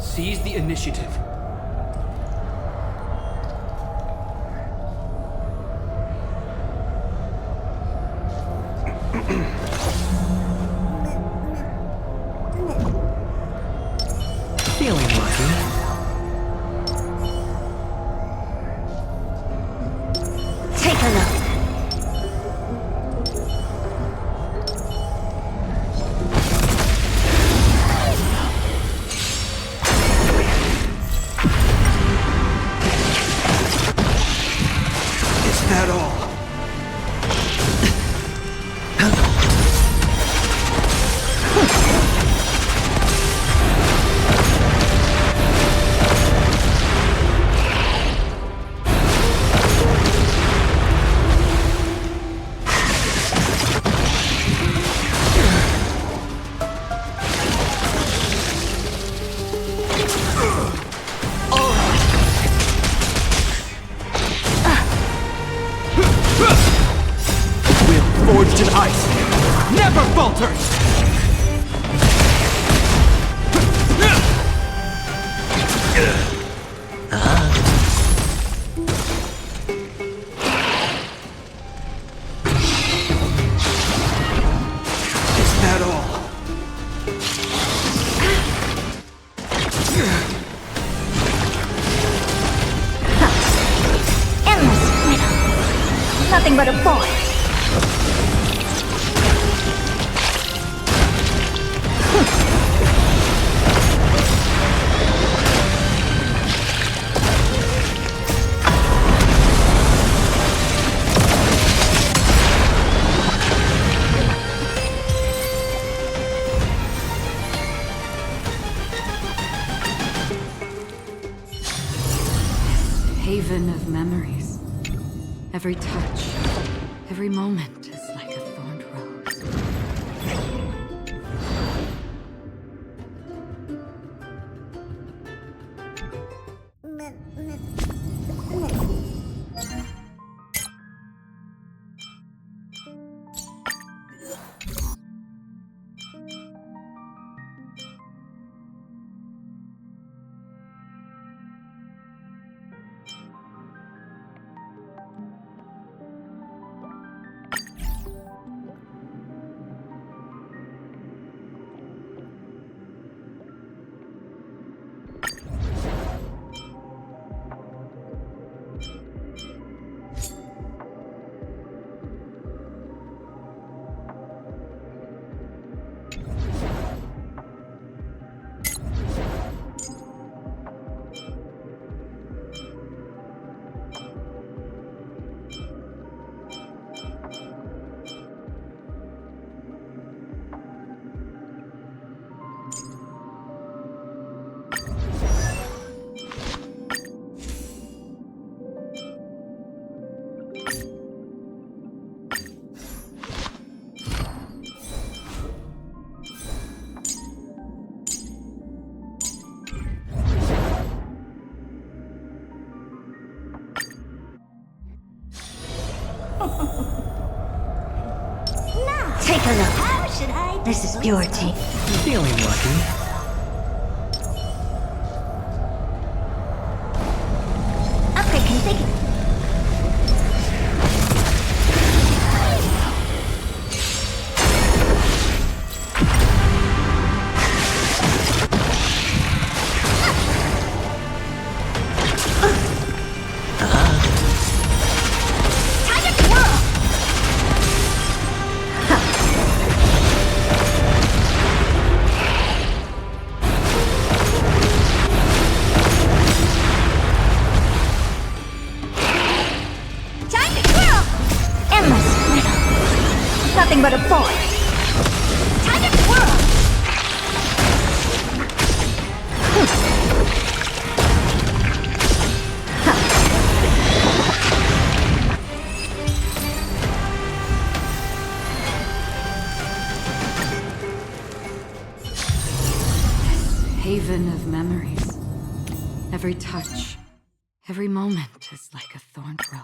Seize the initiative. Feeling lucky. Take a look. Is that all? Forged in ice, never falters! Is that all? Endless freedom. Nothing but a void. Haven of memories. Every touch, every moment is like a thorned rose. Take a look. This is purity. Feeling lucky. Upgrade configured. Time to twirl! Time to twirl! Endless riddle. Nothing but a force. Time to twirl! Haven of memories. Every touch, every moment is like a thorned rose.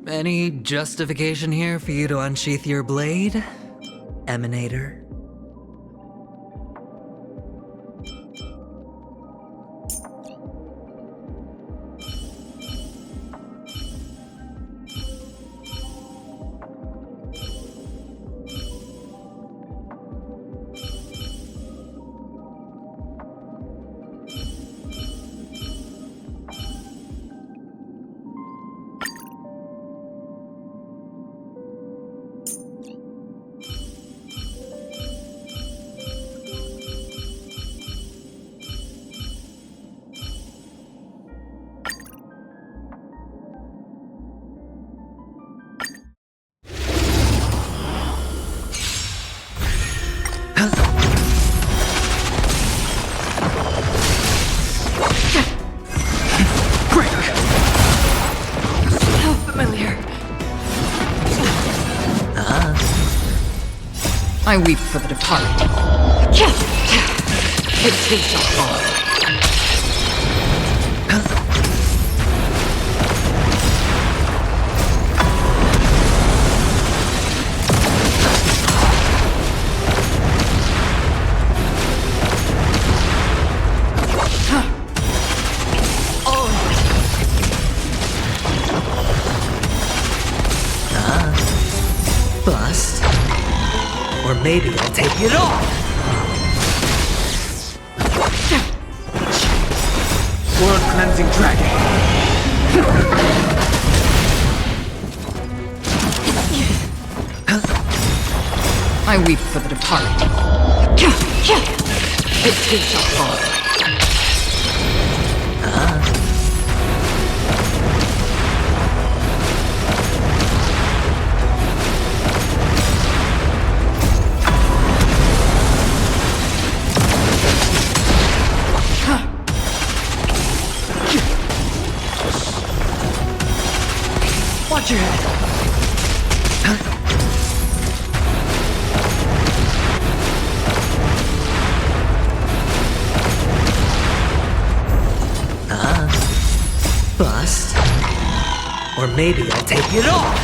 Any justification here for you to unsheath your blade, Emanator? So familiar. I weep for the departed. It too shall fall. Bust. Or maybe I'll take it off! World cleansing dragon. I weep for the departed. It too shall fall. Watch your head! Bust. Or maybe I'll take it off!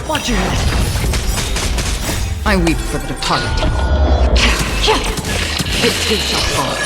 Watch your head! I weep for the departed. It too shall fall.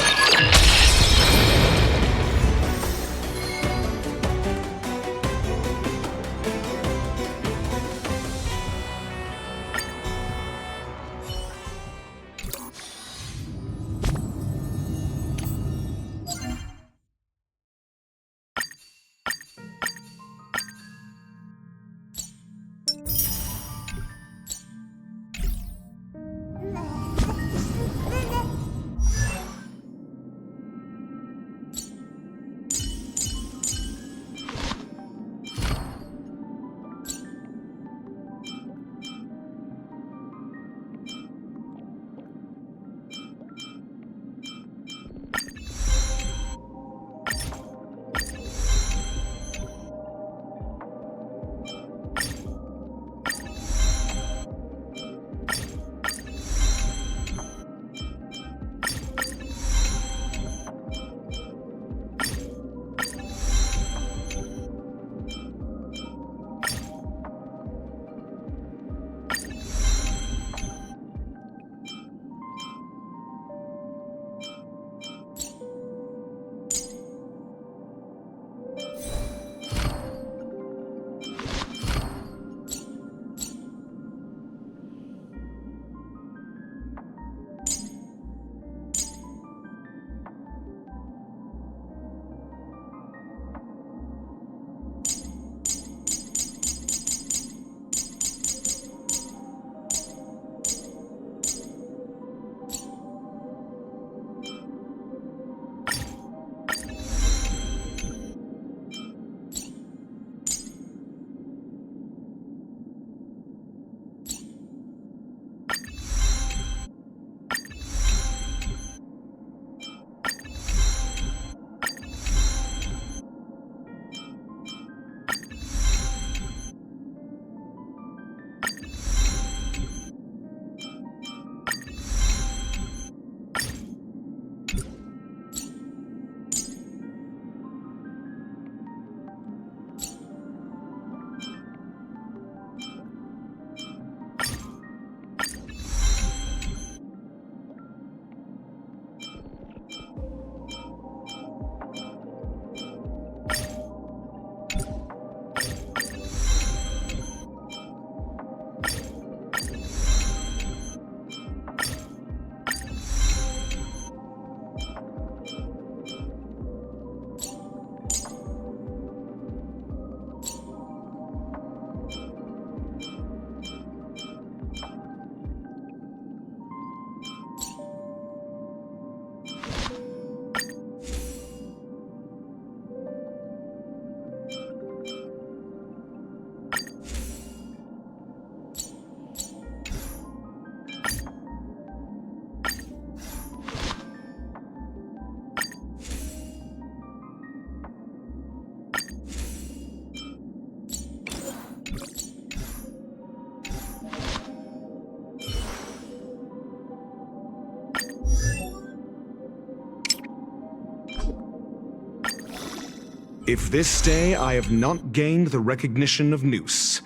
If this day I have not gained the recognition of Noose,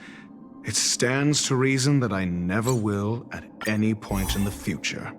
it stands to reason that I never will at any point in the future.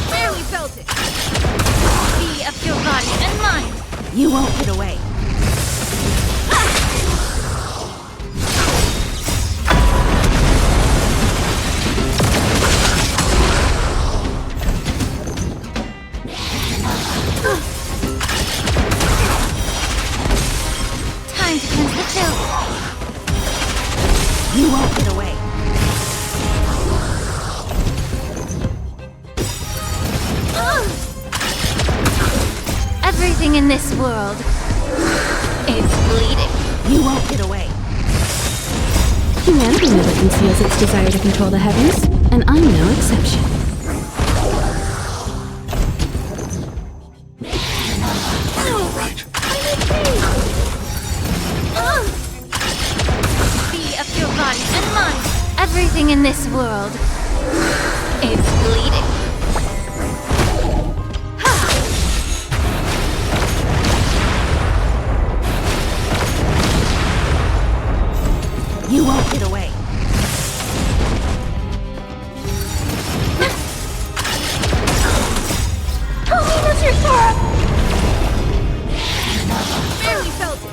Barely felt it. Be of your body and mind. You won't get away. Time to cleanse the chill. You won't get away. Everything in this world is bleeding. You won't get away. Humanity never conceals its desire to control the heavens, and I'm no exception. Be of your body and mind. Everything in this world is bleeding. You won't get away. Holiness, your Sora! Barely felt it.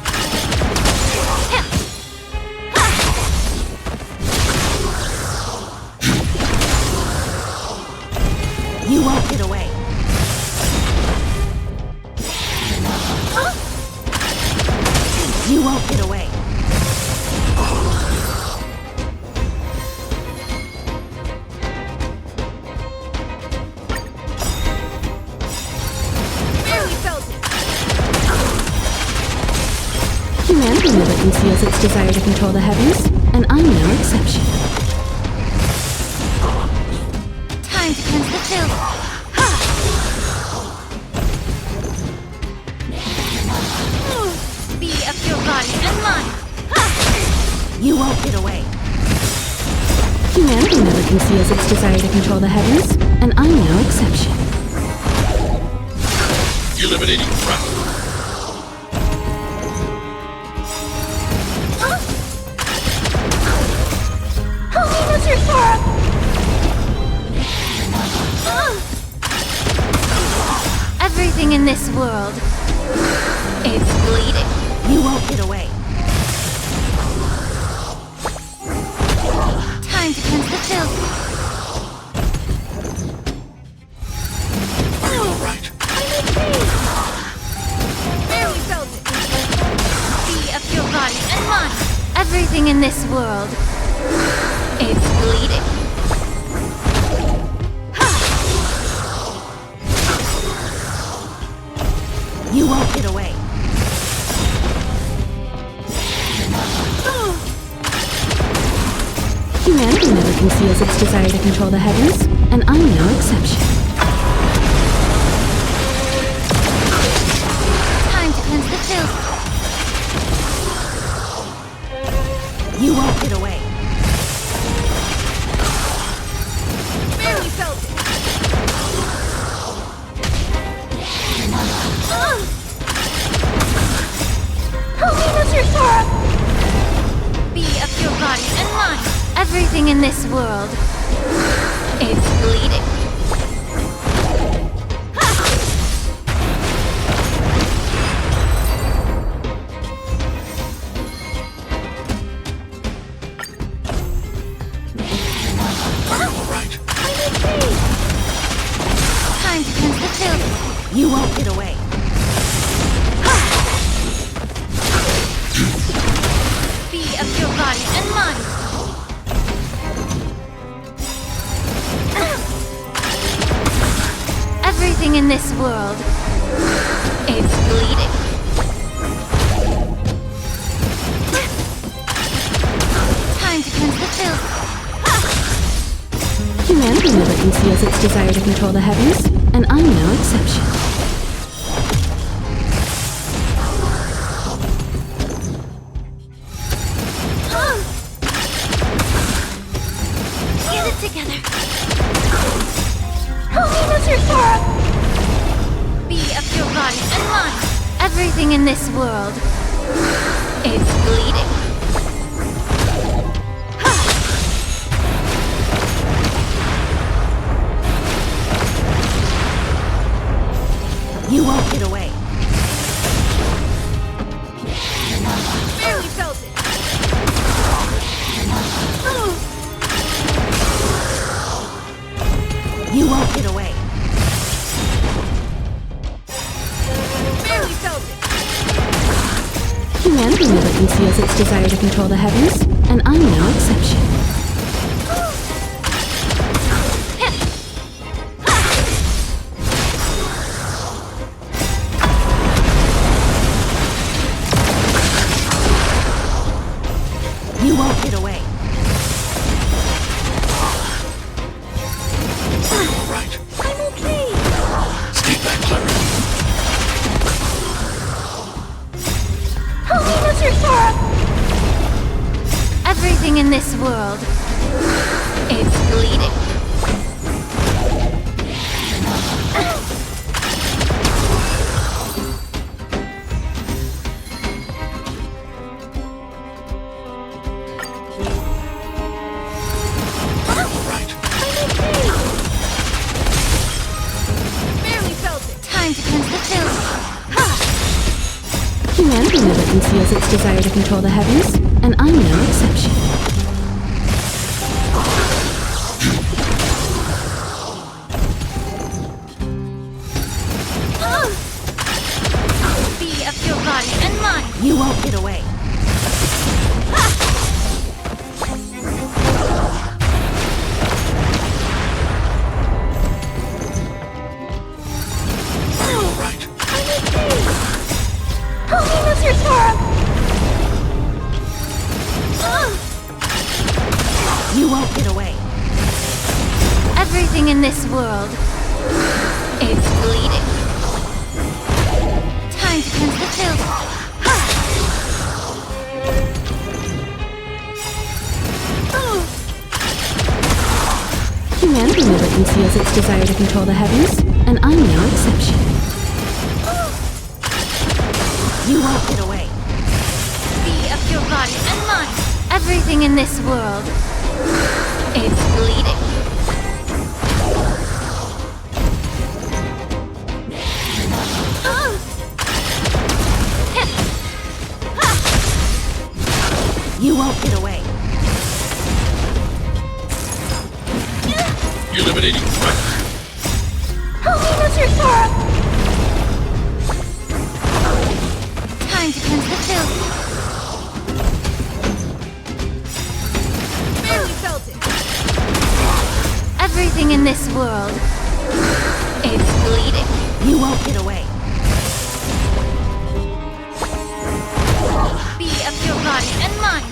You won't get away. You won't get away. Barely felt it. Humanity never conceals its desire to control the heavens, and I'm no exception. Time to cleanse the filth. Be of your body and mind. You won't get away. Humanity never conceals its desire to control the heavens, and I'm no exception. Eliminating threat. Holiness, your Sora! Everything in this world is bleeding. You won't get away. Time to cleanse the filth. Right. Barely felt it. Be of your body and mind. Everything in this world is bleeding. You won't get away. Humanity never conceals its desire to control the heavens, and I'm no exception. Time to cleanse the filth. You won't get away. Barely felt it. Holiness, your Sora! Be of your body and mind. Everything in this world is bleeding. Time to cleanse the filth. You won't get away. Be of your body and mind. Everything in this world is bleeding. Time to cleanse the filth. Humanity never conceals its desire to control the heavens, and I'm no exception. Get it together. Holiness, your Sora! Be of your body and mind. Everything in this world is bleeding. You won't get away. Barely felt it. You won't get away. Barely felt it. Humanity never conceals its desire to control the heavens, and I'm no exception. You won't get away. world. It's bleeding. Barely felt it. Time to cleanse the filth. Humanity never conceals its desire to control the heavens, and I'm no exception. Be of your body and mind. You won't get away. Holy cerita! You won't get away. Everything in this world. It's bleeding. Time to cleanse the filth. Humanity never conceals its desire to control the heavens, and I'm no exception. You won't get away. Be of your body and mind. Everything in this world. It's bleeding. You won't get away. Eliminating threat. Holy cerita! Time to cleanse the filth. Barely felt it. Everything in this world. It's bleeding. You won't get away. Be of your body and mind.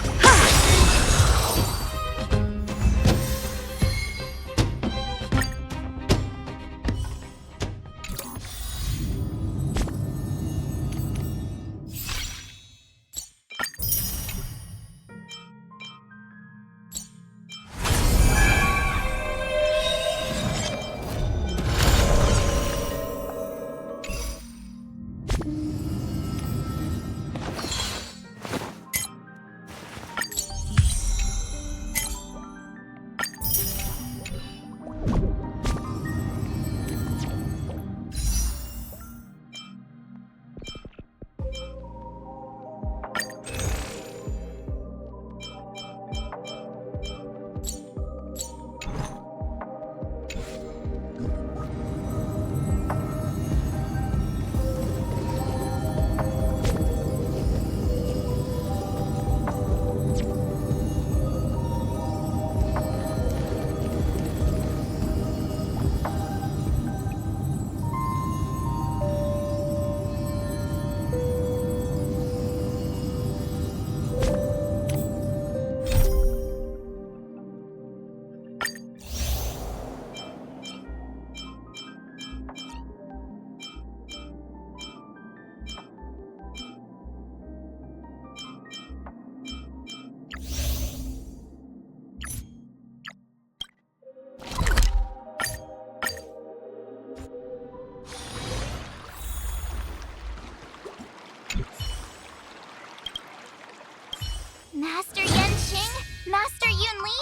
Master Yenqing, Master Yunli,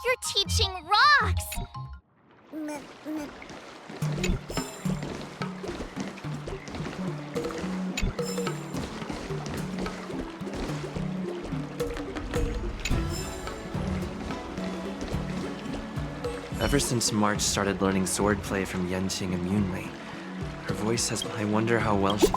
your teaching rocks! Ever since March started learning swordplay from Yenqing and Yunli, her voice has... I wonder how well she...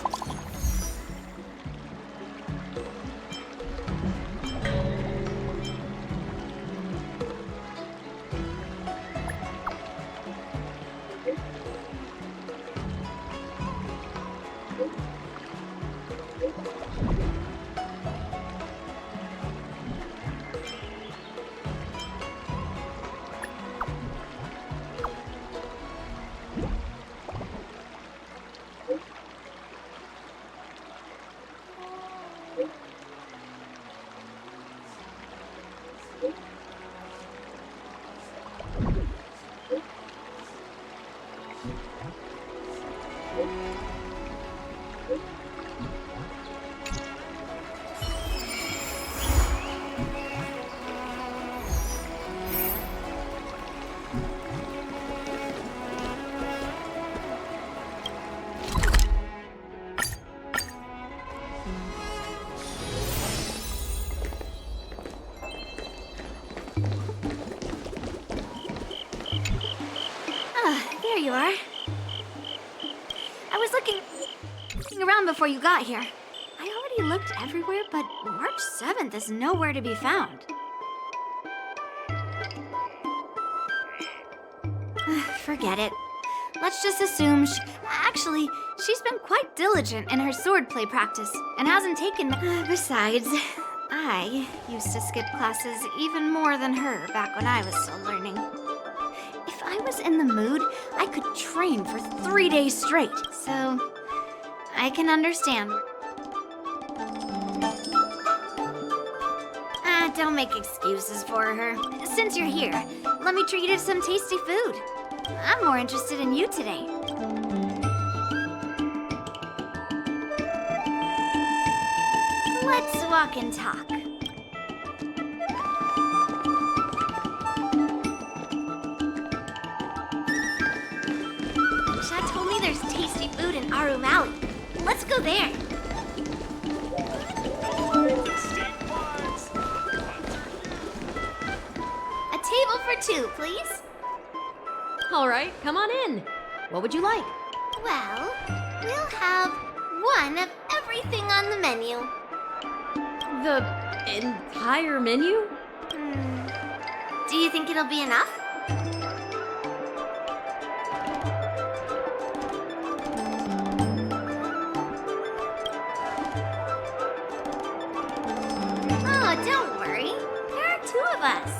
There you are. I was looking around before you got here. I already looked everywhere, but March 7th is nowhere to be found. Forget it. Let's just assume actually, she's been quite diligent in her swordplay practice and hasn't taken... besides, I used to skip classes even more than her back when I was still learning. If I was in the mood, I could train for 3 days straight, so I can understand. Don't make excuses for her. Since you're here, let me treat you to some tasty food. I'm more interested in you today. Let's walk and talk. Shad told me there's tasty food in Arum Alley. Let's go there. A table for two, please. All right, come on in. What would you like? Well, we'll have one of everything on the menu. The entire menu? Do you think it'll be enough? Oh, don't worry. There are two of us.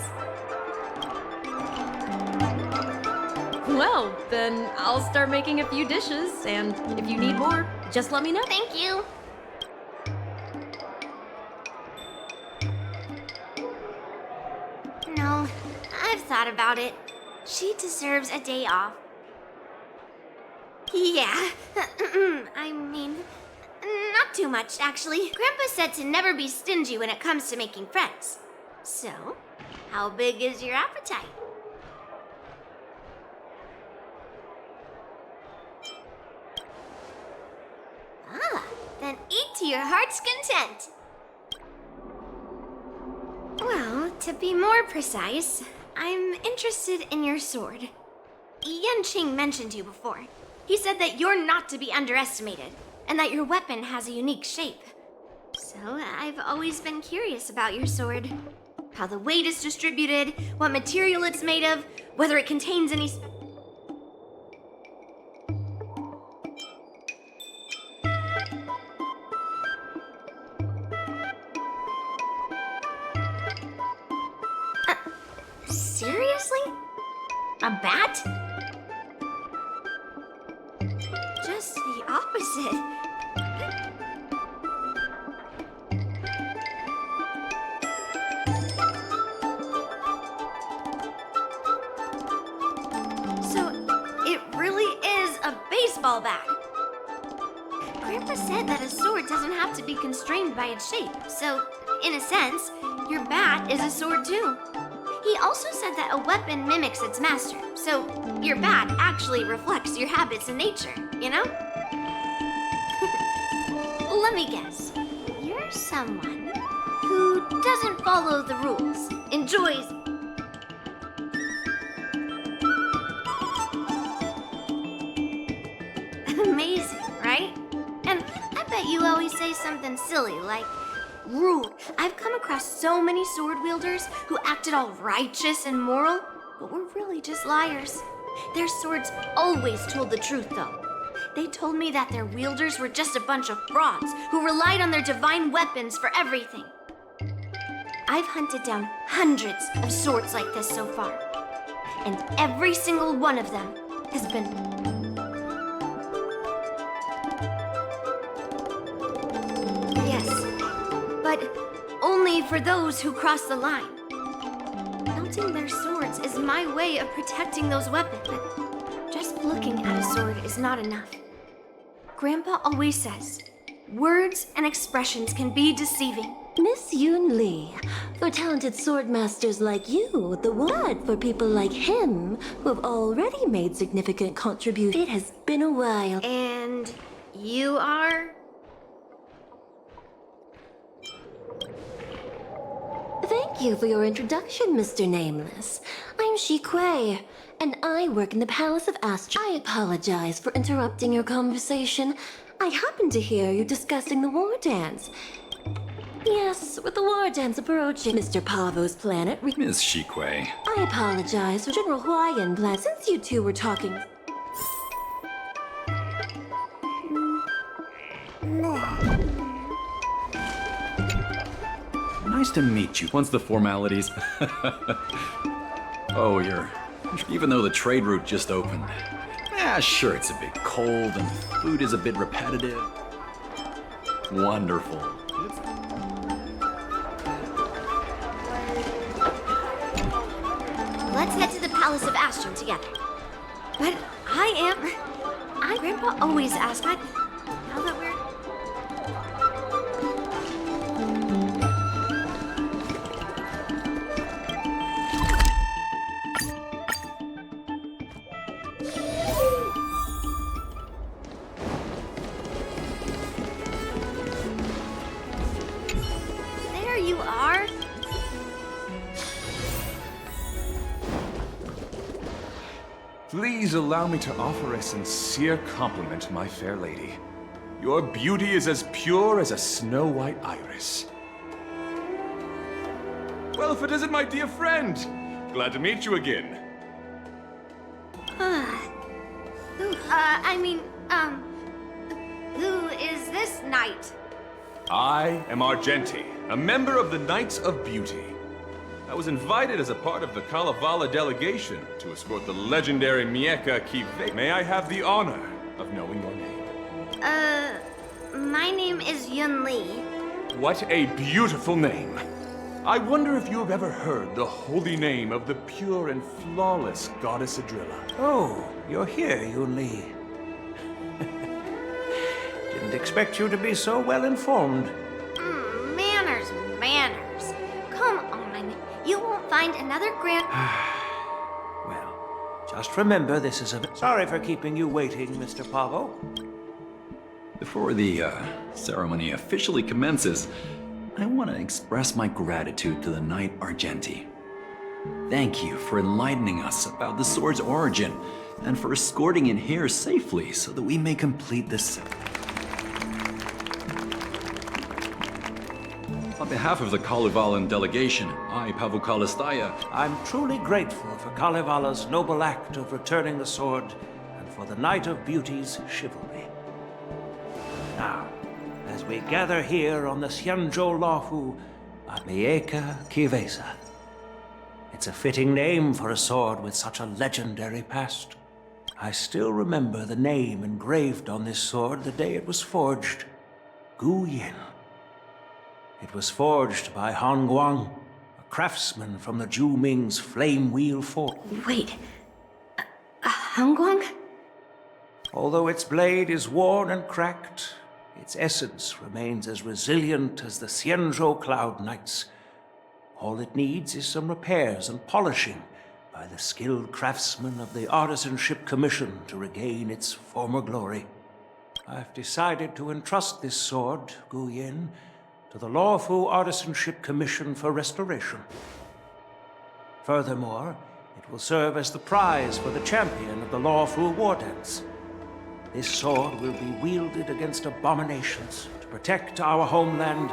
Well, then I'll start making a few dishes, and if you need more, just let me know. Thank you. No, I've thought about it. She deserves a day off. Yeah, I mean, not too much, actually. Grandpa said to never be stingy when it comes to making friends. So, how big is your appetite? Then eat to your heart's content. Well, to be more precise, I'm interested in your sword. Yanqing mentioned you before. He said that you're not to be underestimated, and that your weapon has a unique shape. So I've always been curious about your sword. How the weight is distributed, what material it's made of, whether it contains any... Seriously? A bat? Just the opposite. So, it really is a baseball bat. Grandpa said that a sword doesn't have to be constrained by its shape. So, in a sense, your bat is a sword too. He also said that a weapon mimics its master, so your bat actually reflects your habits and nature, you know? Let me guess. You're someone who doesn't follow the rules, enjoys... Amazing, right? And I bet you always say something silly like, rude. I've come across so many sword wielders who acted all righteous and moral, but were really just liars. Their swords always told the truth, though. They told me that their wielders were just a bunch of frauds who relied on their divine weapons for everything. I've hunted down hundreds of swords like this so far, and every single one of them has been... But only for those who cross the line. Melting their swords hands is my way of protecting those weapons. But just looking at a sword is not enough. Grandpa always says, words and expressions can be deceiving. Miss Yoon Lee, for talented sword masters like you, the word for people like him who have already made significant contributions. It has been a while. And you are? Thank you for your introduction, Mr. Nameless. I'm Shi Kuei, and I work in the Palace of Astro. I apologize for interrupting your conversation. I happened to hear you discussing the war dance. Yes, with the war dance approaching Mr. Pavo's planet. Miss Shi Kuei. I apologize for General Huayan plan since you two were talking. Nice to meet you. Once the formalities. Oh, even though the trade route just opened. Yeah, sure, it's a bit cold and food is a bit repetitive. Wonderful. Let's head to the Palace of Astron together. But Grandpa always asks, now that we're... There you are. Please allow me to offer a sincere compliment, my fair lady. Your beauty is as pure as a snow-white iris. Well, if it isn't my dear friend, glad to meet you again. Who is this knight? I am Argenti, a member of the Knights of Beauty. I was invited as a part of the Kalevala delegation to escort the legendary Mieka Kive. May I have the honor of knowing your name? My name is Yun Lee. What a beautiful name. I wonder if you have ever heard the holy name of the pure and flawless goddess Adrilla. Oh, you're here, Yun Lee. Didn't expect you to be so well informed. Manners. Come on. You won't find another grand... Well, just remember this is a... Sorry for keeping you waiting, Mr. Pavo. Before the ceremony officially commences, I want to express my gratitude to the Knight Argenti. Thank you for enlightening us about the sword's origin and for escorting it here safely so that we may complete this. On behalf of the Kalevalan delegation, I, Pavu Kalistaya, I'm truly grateful for Kalevala's noble act of returning the sword and for the Knight of Beauty's chivalry. Now, as we gather here on the Xianzhou Lahu Mieka Kivesa, it's a fitting name for a sword with such a legendary past. I still remember the name engraved on this sword the day it was forged, Gu Yin. It was forged by Han Guang, a craftsman from the Zhu Ming's Flame Wheel Fort. Wait, Han Guang? Although its blade is worn and cracked, its essence remains as resilient as the Xianzhou Cloud Knights. All it needs is some repairs and polishing by the skilled craftsmen of the Artisanship Commission to regain its former glory. I've decided to entrust this sword, Gu Yin, to the Lawfu Artisanship Commission for restoration. Furthermore, it will serve as the prize for the champion of the Lawfu War Dance. This sword will be wielded against abominations to protect our homeland.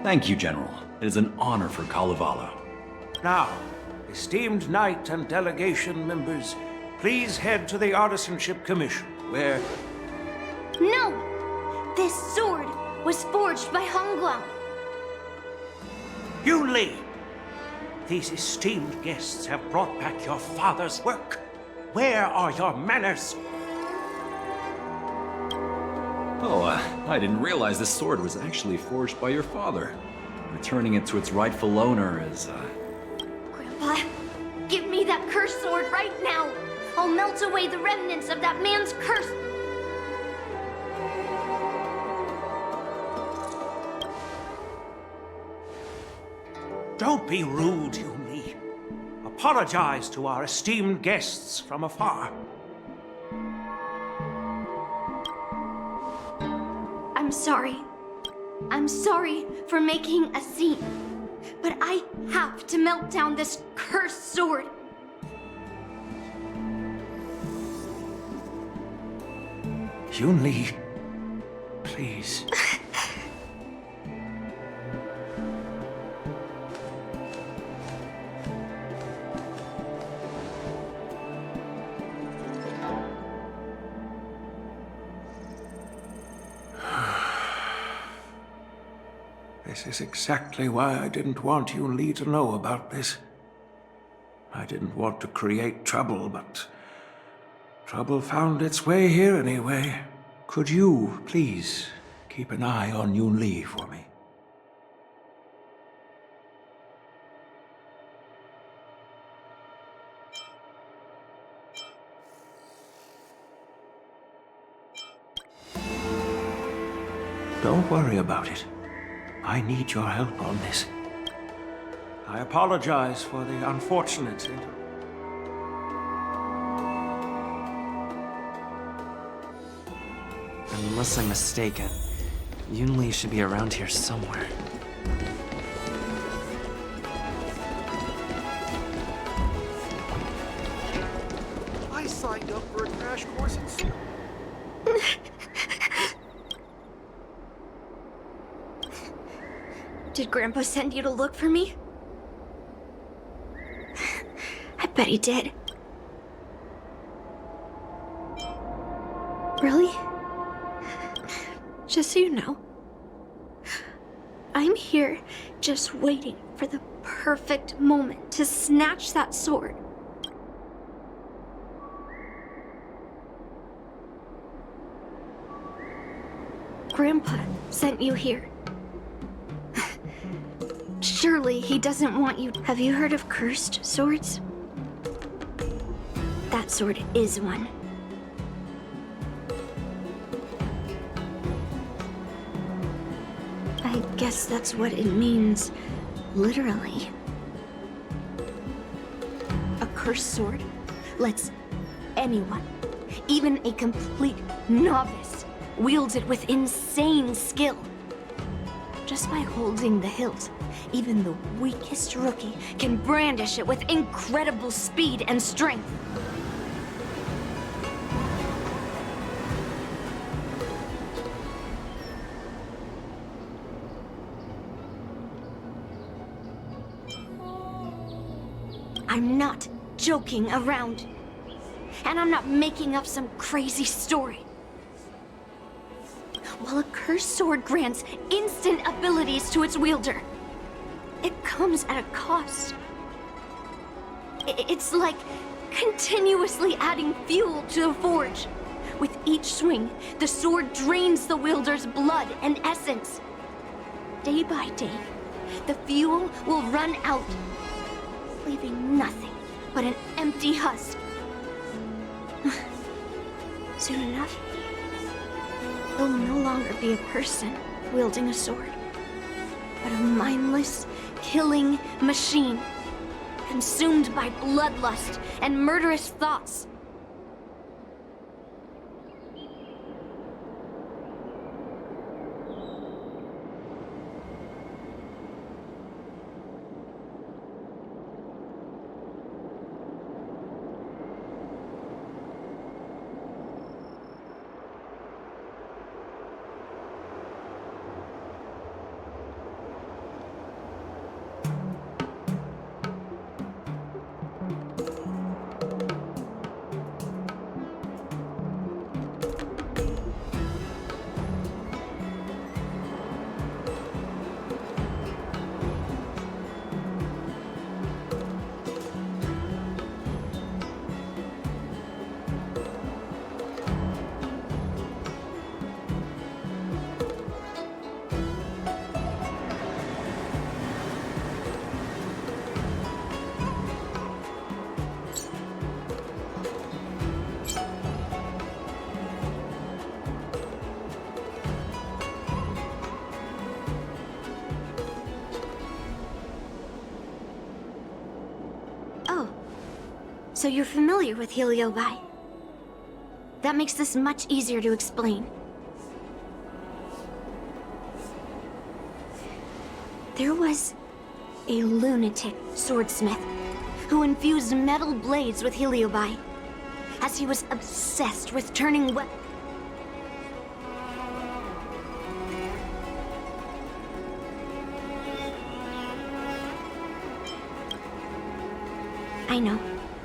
Thank you, General. It is an honor for Kalevala. Now, esteemed Knight and delegation members, please head to the Artisanship Commission, where... No! This sword was forged by Han Guang. Yun Lee! These esteemed guests have brought back your father's work. Where are your manners? Oh, I didn't realize this sword was actually forged by your father. returning it to its rightful owner is, Grandpa, give me that cursed sword right now. I'll melt away the remnants of that man's curse. Don't be rude, Yun-Li. Apologize to our esteemed guests from afar. I'm sorry. I'm sorry for making a scene. But I have to melt down this cursed sword. Yun-Li, please. This is exactly why I didn't want Yun-Li to know about this. I didn't want to create trouble, but trouble found its way here anyway. Could you, please, keep an eye on Yun-Li for me? Don't worry about it. I need your help on this. I apologize for the unfortunate Unless I'm mistaken, Yun-Li should be around here somewhere. I signed up for a crash course in sword. Did Grandpa send you to look for me? I bet he did. Really? Just so you know, I'm here just waiting for the perfect moment to snatch that sword. Grandpa sent you here. Surely he doesn't want you. Have you heard of cursed swords? That sword is one. I guess that's what it means, literally. A cursed sword lets anyone, even a complete novice, wield it with insane skill. Just by holding the hilt, even the weakest rookie can brandish it with incredible speed and strength. I'm not joking around. And I'm not making up some crazy story. While a cursed sword grants instant abilities to its wielder, it comes at a cost. It's like continuously adding fuel to the forge. With each swing, the sword drains the wielder's blood and essence. Day by day, the fuel will run out, leaving nothing but an empty husk. Soon enough, it will no longer be a person wielding a sword, but a mindless, killing machine, consumed by bloodlust and murderous thoughts. So you're familiar with Heliobi. That makes this much easier to explain. There was a lunatic swordsmith who infused metal blades with Heliobi, as he was obsessed with turning I know,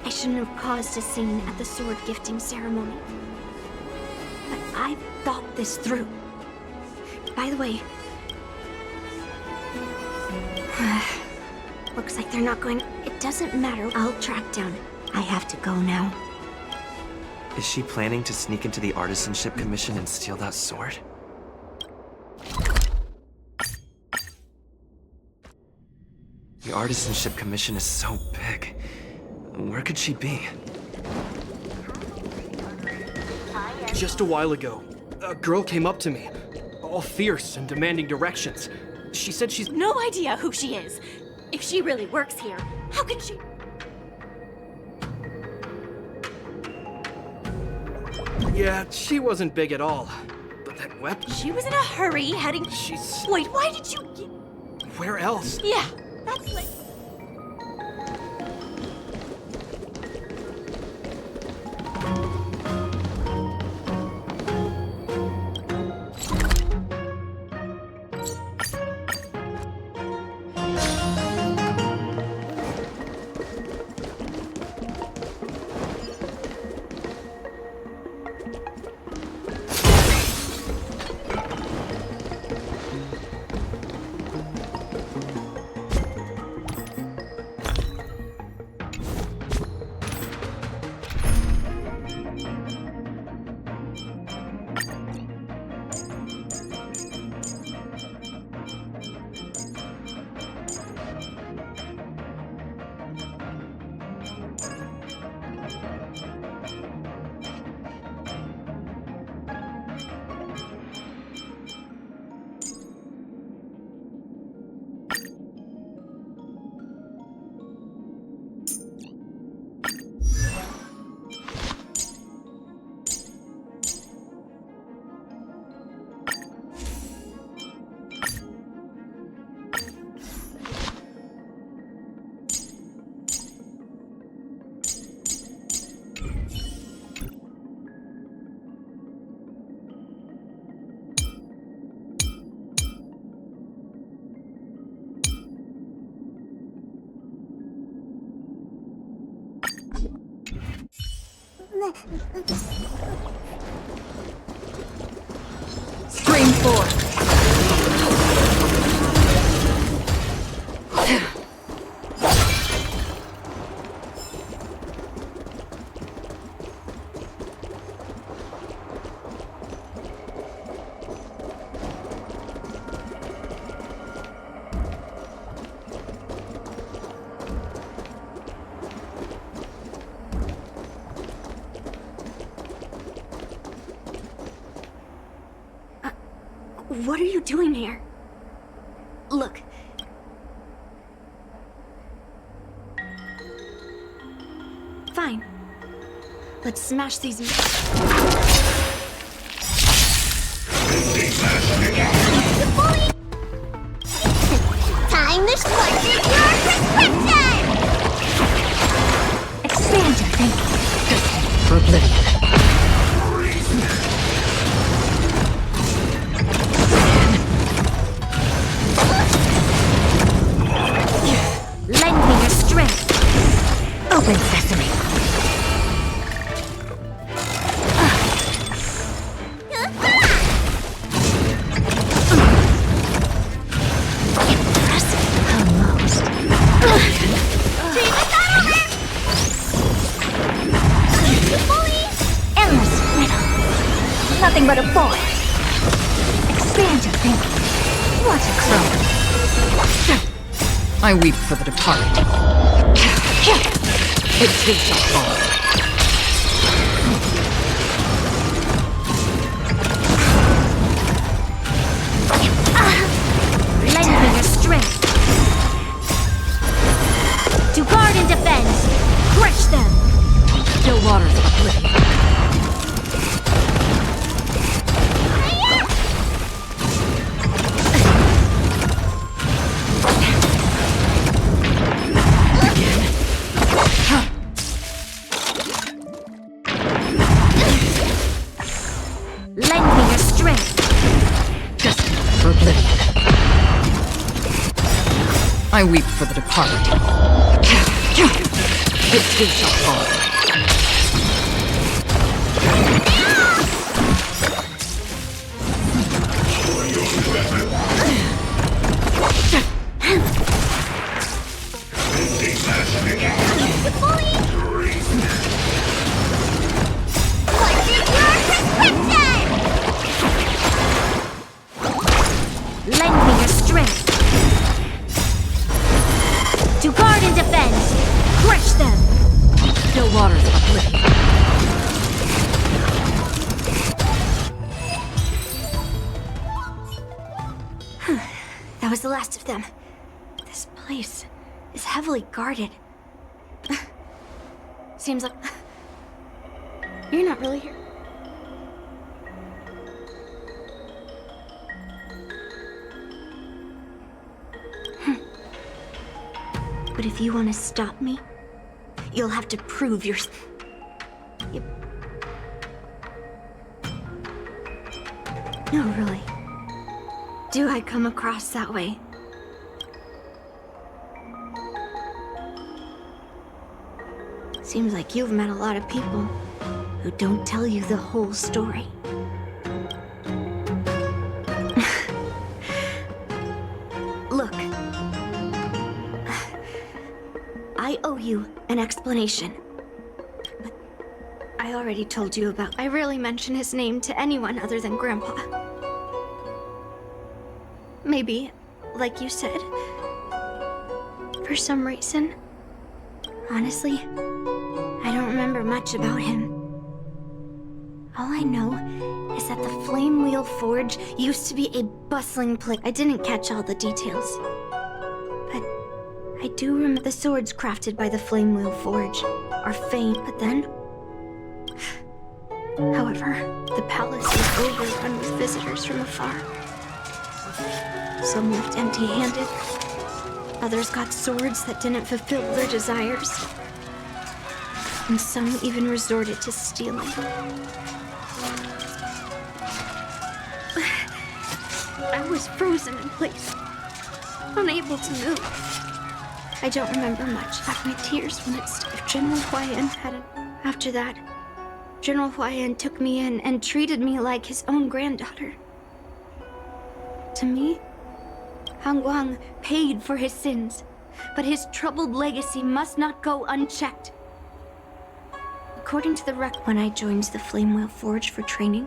I shouldn't have caused a scene at the sword gifting ceremony. But I've thought this through. By the way, looks like they're not going. It doesn't matter. I'll track down. I have to go now. Is she planning to sneak into the Artisanship Commission and steal that sword? The Artisanship Commission is so big. Where could she be? Just a while ago, a girl came up to me, all fierce and demanding directions. She said she's No idea who she is. If she really works here, how could she? Yeah, she wasn't big at all. But that weapon... She was in a hurry heading... She's... Wait, why did you... Where else? Yeah, that's like... Scream 4. What are you doing here? Look. Fine. Let's smash these... Time to switch your prescription! Expand your thinking. For oblivion. Lend me your strength. Open sesame. Nothing but a boy. Expand your thinking. What a crow. I weep for the departed. It takes a fall. Lend me your strength. To guard and defend. Crush them. I weep for the departed. This too shall fall. Lend me your strength. To guard and defend. Crush them. Still waters of oblivion. That was the last of them. This place is heavily guarded. Seems like... You're not really here. But if you want to stop me, you'll have to prove your... No, really. Do I come across that way? Seems like you've met a lot of people who don't tell you the whole story. Look. I owe you an explanation. But I already told you about... I rarely mention his name to anyone other than Grandpa. Maybe, like you said, for some reason. Honestly, I don't remember much about him. All I know is that the Flame Wheel Forge used to be a bustling place. I didn't catch all the details. But I do remember the swords crafted by the Flame Wheel Forge are famed. But then... However, the palace was overrun with visitors from afar. Some left empty-handed. Others got swords that didn't fulfill their desires. And some even resorted to stealing. I was frozen in place, unable to move. I don't remember much of my tears when it stopped. General Huayan had it. After that, General Huayan took me in and treated me like his own granddaughter. To me, Han Guang paid for his sins, but his troubled legacy must not go unchecked. According to the record, when I joined the Flame Wheel Forge for training,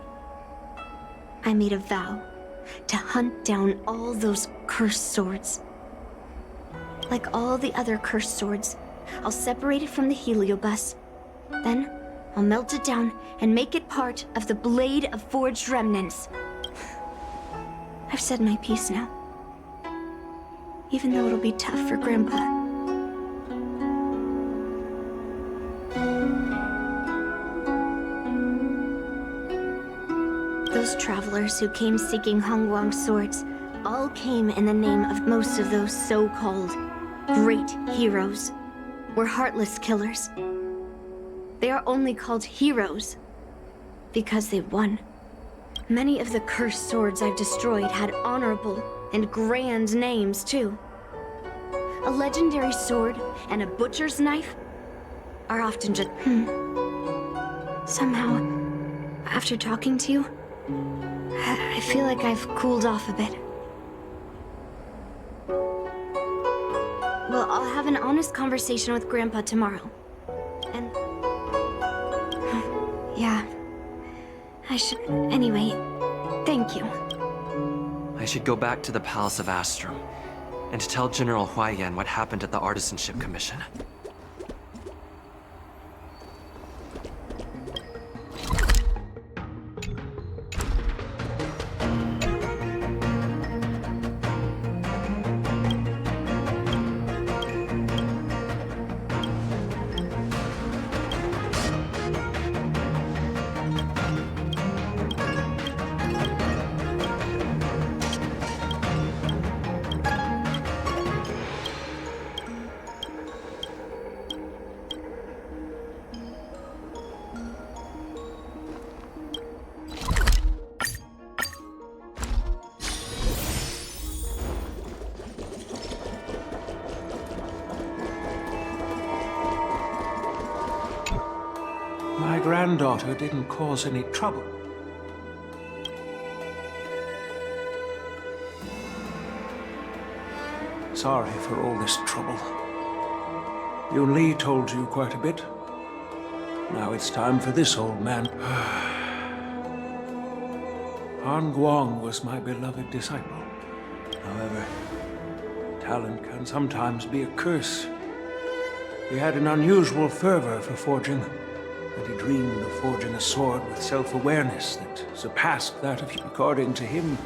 I made a vow to hunt down all those cursed swords. Like all the other cursed swords, I'll separate it from the heliobus. Then, I'll melt it down and make it part of the Blade of Forged Remnants. I've said my piece now. Even though it'll be tough for Grandpa. Those travelers who came seeking Han Guang's swords all came in the name of most of those so-called great heroes, were heartless killers. They are only called heroes because they won. Many of the cursed swords I've destroyed had honorable and grand names, too. A legendary sword and a butcher's knife are often just... Somehow, after talking to you, I feel like I've cooled off a bit. Well, I'll have an honest conversation with Grandpa tomorrow. And... yeah. I should... Anyway, thank you. I should go back to the Palace of Astrum and tell General Huayan what happened at the Artisanship Commission. My granddaughter didn't cause any trouble. Sorry for all this trouble. Yun Li told you quite a bit. Now it's time for this old man. Han Guang was my beloved disciple. However, talent can sometimes be a curse. He had an unusual fervor for forging, and he dreamed of forging a sword with self-awareness that surpassed that of, according to him,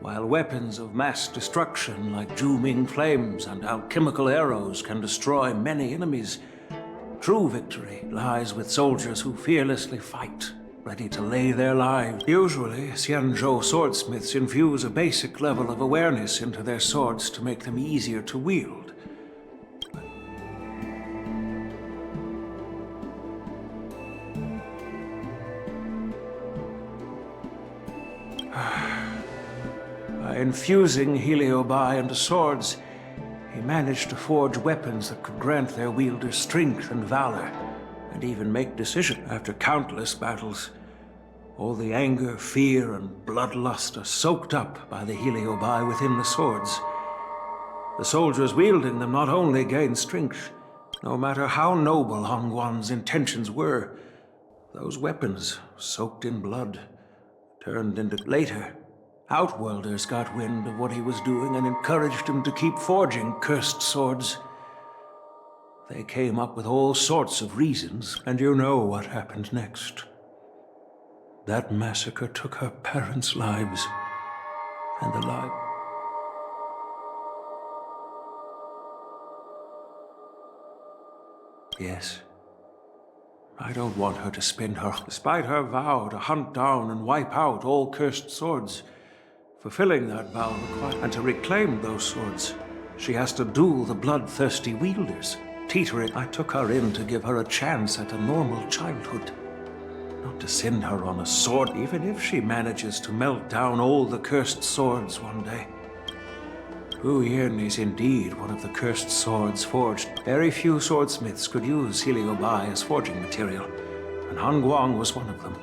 while weapons of mass destruction like Ju-Ming flames and alchemical arrows can destroy many enemies, true victory lies with soldiers who fearlessly fight, ready to lay their lives. Usually, Xianzhou swordsmiths infuse a basic level of awareness into their swords to make them easier to wield. By infusing heliobi into swords, he managed to forge weapons that could grant their wielders strength and valor, and even make decisions. After countless battles, all the anger, fear, and bloodlust are soaked up by the heliobi within the swords. The soldiers wielding them not only gain strength, no matter how noble Han Guang's intentions were, those weapons, soaked in blood, turned into later. Outworlders got wind of what he was doing and encouraged him to keep forging cursed swords. They came up with all sorts of reasons, and you know what happened next. That massacre took her parents' lives, and the life. Yes. I don't want her to spend her, despite her vow to hunt down and wipe out all cursed swords. Fulfilling that vow and to reclaim those swords, she has to duel the bloodthirsty wielders. Teetering, I took her in to give her a chance at a normal childhood. Not to send her on a sword, even if she manages to melt down all the cursed swords one day. Hu Yin is indeed one of the cursed swords forged. Very few swordsmiths could use heliobi as forging material, and Han Guang was one of them.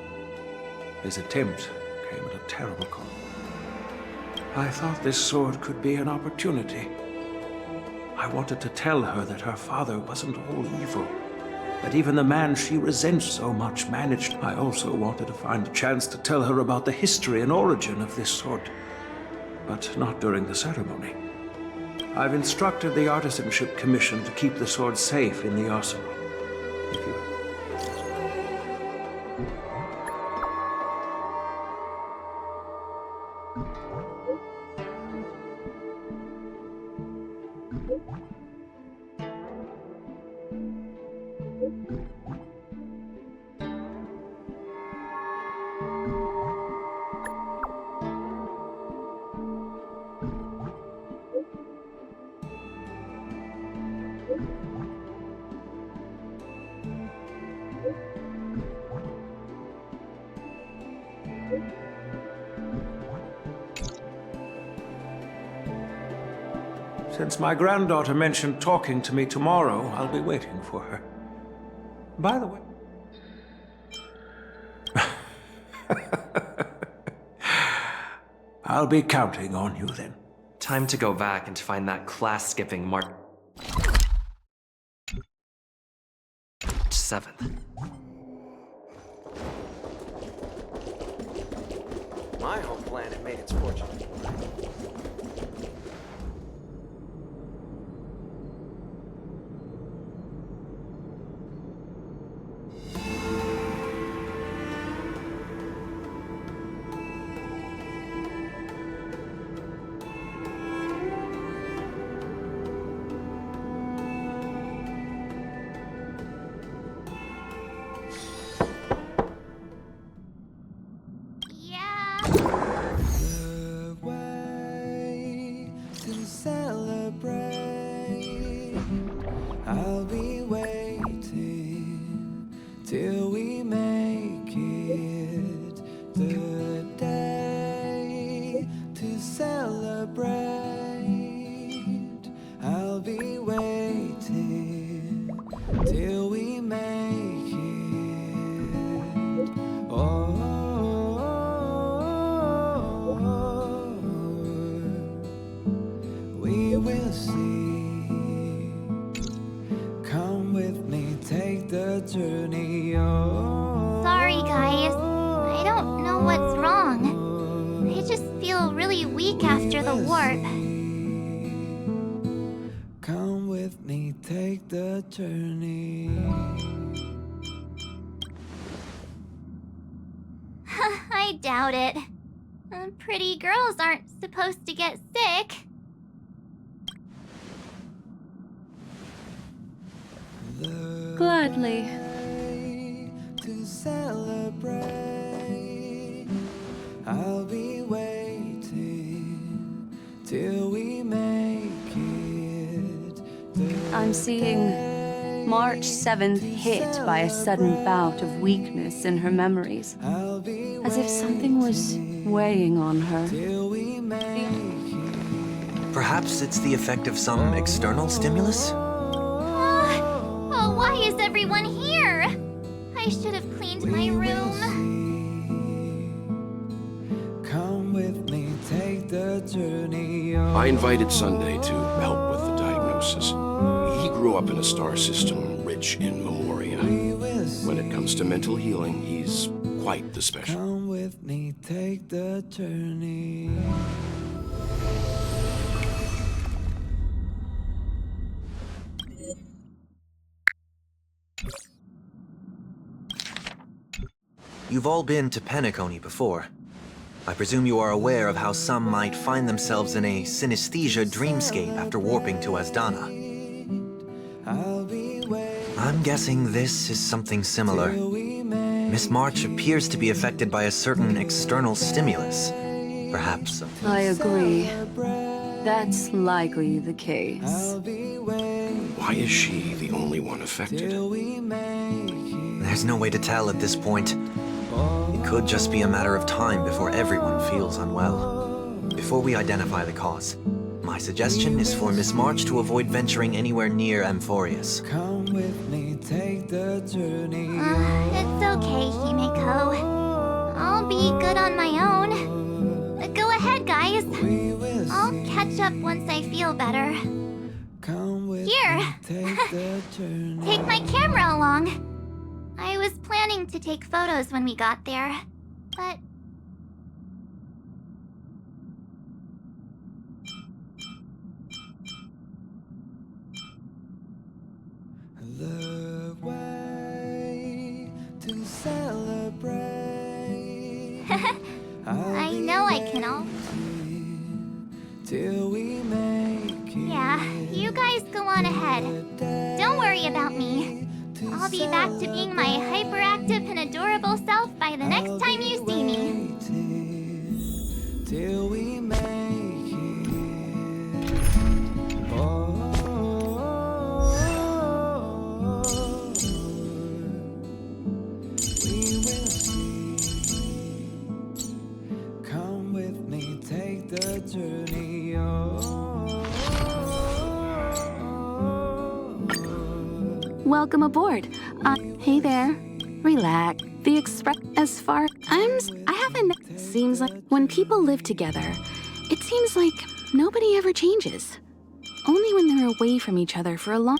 His attempt came at a terrible cost. I thought this sword could be an opportunity. I wanted to tell her that her father wasn't all evil, that even the man she resents so much managed. I also wanted to find a chance to tell her about the history and origin of this sword, but not during the ceremony. I've instructed the Artisanship Commission to keep the sword safe in the arsenal. If you... Since my granddaughter mentioned talking to me tomorrow, I'll be waiting for her. By the way... I'll be counting on you then. Time to go back and find that class-skipping March 7th. My home planet made its fortune. I'll be waiting till we make it the day to celebrate. I'll be waiting till we make it journey. Sorry, guys. I don't know what's wrong. I just feel really weak after the warp. Come with me, take the journey. I doubt it. Pretty girls aren't supposed to get sick. Gladly. To celebrate, I'll be waiting till we make it. I'm seeing March 7th hit by a sudden bout of weakness in her memories, as if something was weighing on her. Perhaps it's the effect of some external stimulus? Oh, why is everyone here? I should have cleaned my room. Come with me, take the journey. I invited Sunday to help with the diagnosis. He grew up in a star system rich in memoria. When it comes to mental healing, he's quite the special. Come with me, take the journey. You've all been to Penacony before. I presume you are aware of how some might find themselves in a synesthesia dreamscape after warping to Asdana. I'm guessing this is something similar. Miss March appears to be affected by a certain external stimulus. Perhaps. I agree. That's likely the case. Why is she the only one affected? There's no way to tell at this point. It could just be a matter of time before everyone feels unwell. Before we identify the cause, my suggestion is for Miss March to avoid venturing anywhere near Amphorius. Come with me, take the journey. It's okay, Himeko. I'll be good on my own. Go ahead, guys. I'll catch up once I feel better. Here. Take my camera along. I was planning to take photos when we got there, but... The way to celebrate. I know I can all... Till we make it. Yeah, you guys go on ahead. Don't worry about me. I'll be back to being my hyperactive and adorable self by the next time you see me. Till we make it. Oh, we will see. Come with me, take the journey. Welcome aboard. Hey there. Relax. The express as far I haven't seems like when people live together, it seems like nobody ever changes. Only when they're away from each other for a long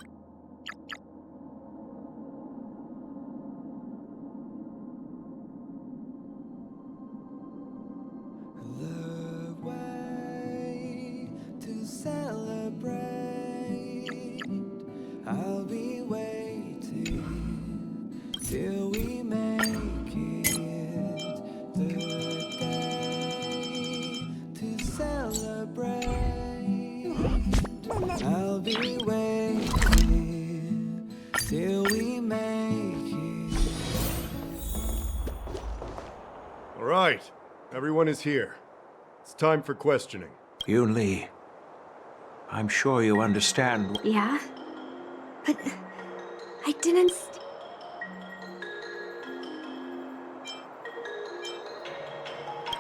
I'll be waiting till we make it the day to celebrate. I'll be waiting till we make it. All right, everyone is here. It's time for questioning. Yoon Lee, I'm sure you understand. Yeah? But I didn't...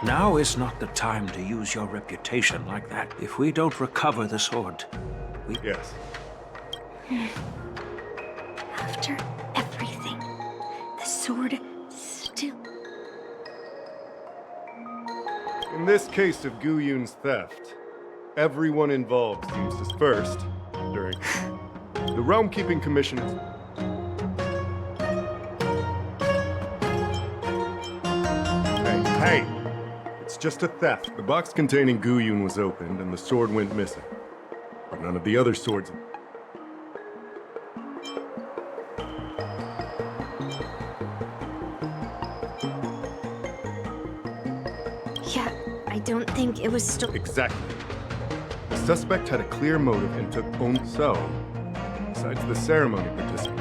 Now is not the time to use your reputation like that. If we don't recover the sword, we... Yes. After everything, the sword still... In this case of Gu Yun's theft, everyone involved seems to first, during the Realm Keeping Commission. Hey! It's just a theft. The box containing Gu Yun was opened and the sword went missing. But none of the other swords... Yeah, I don't think it was Exactly. The suspect had a clear motive and took own... So, besides the ceremony participant...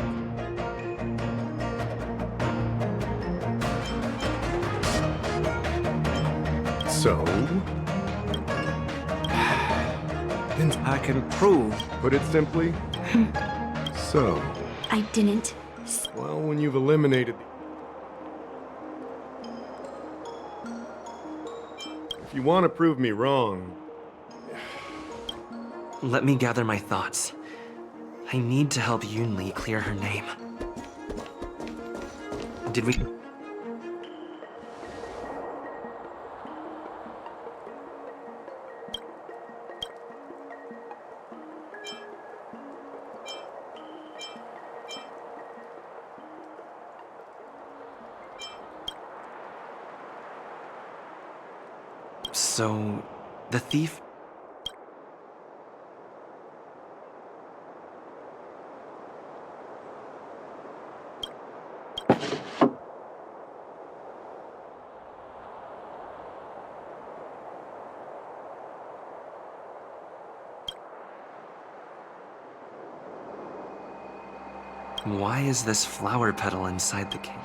So... Then I can prove... Put it simply... So... I didn't. Well, when you've eliminated... If you want to prove me wrong... Let me gather my thoughts. I need to help Yunli clear her name. Did we... So, the thief... Why is this flower petal inside the cake?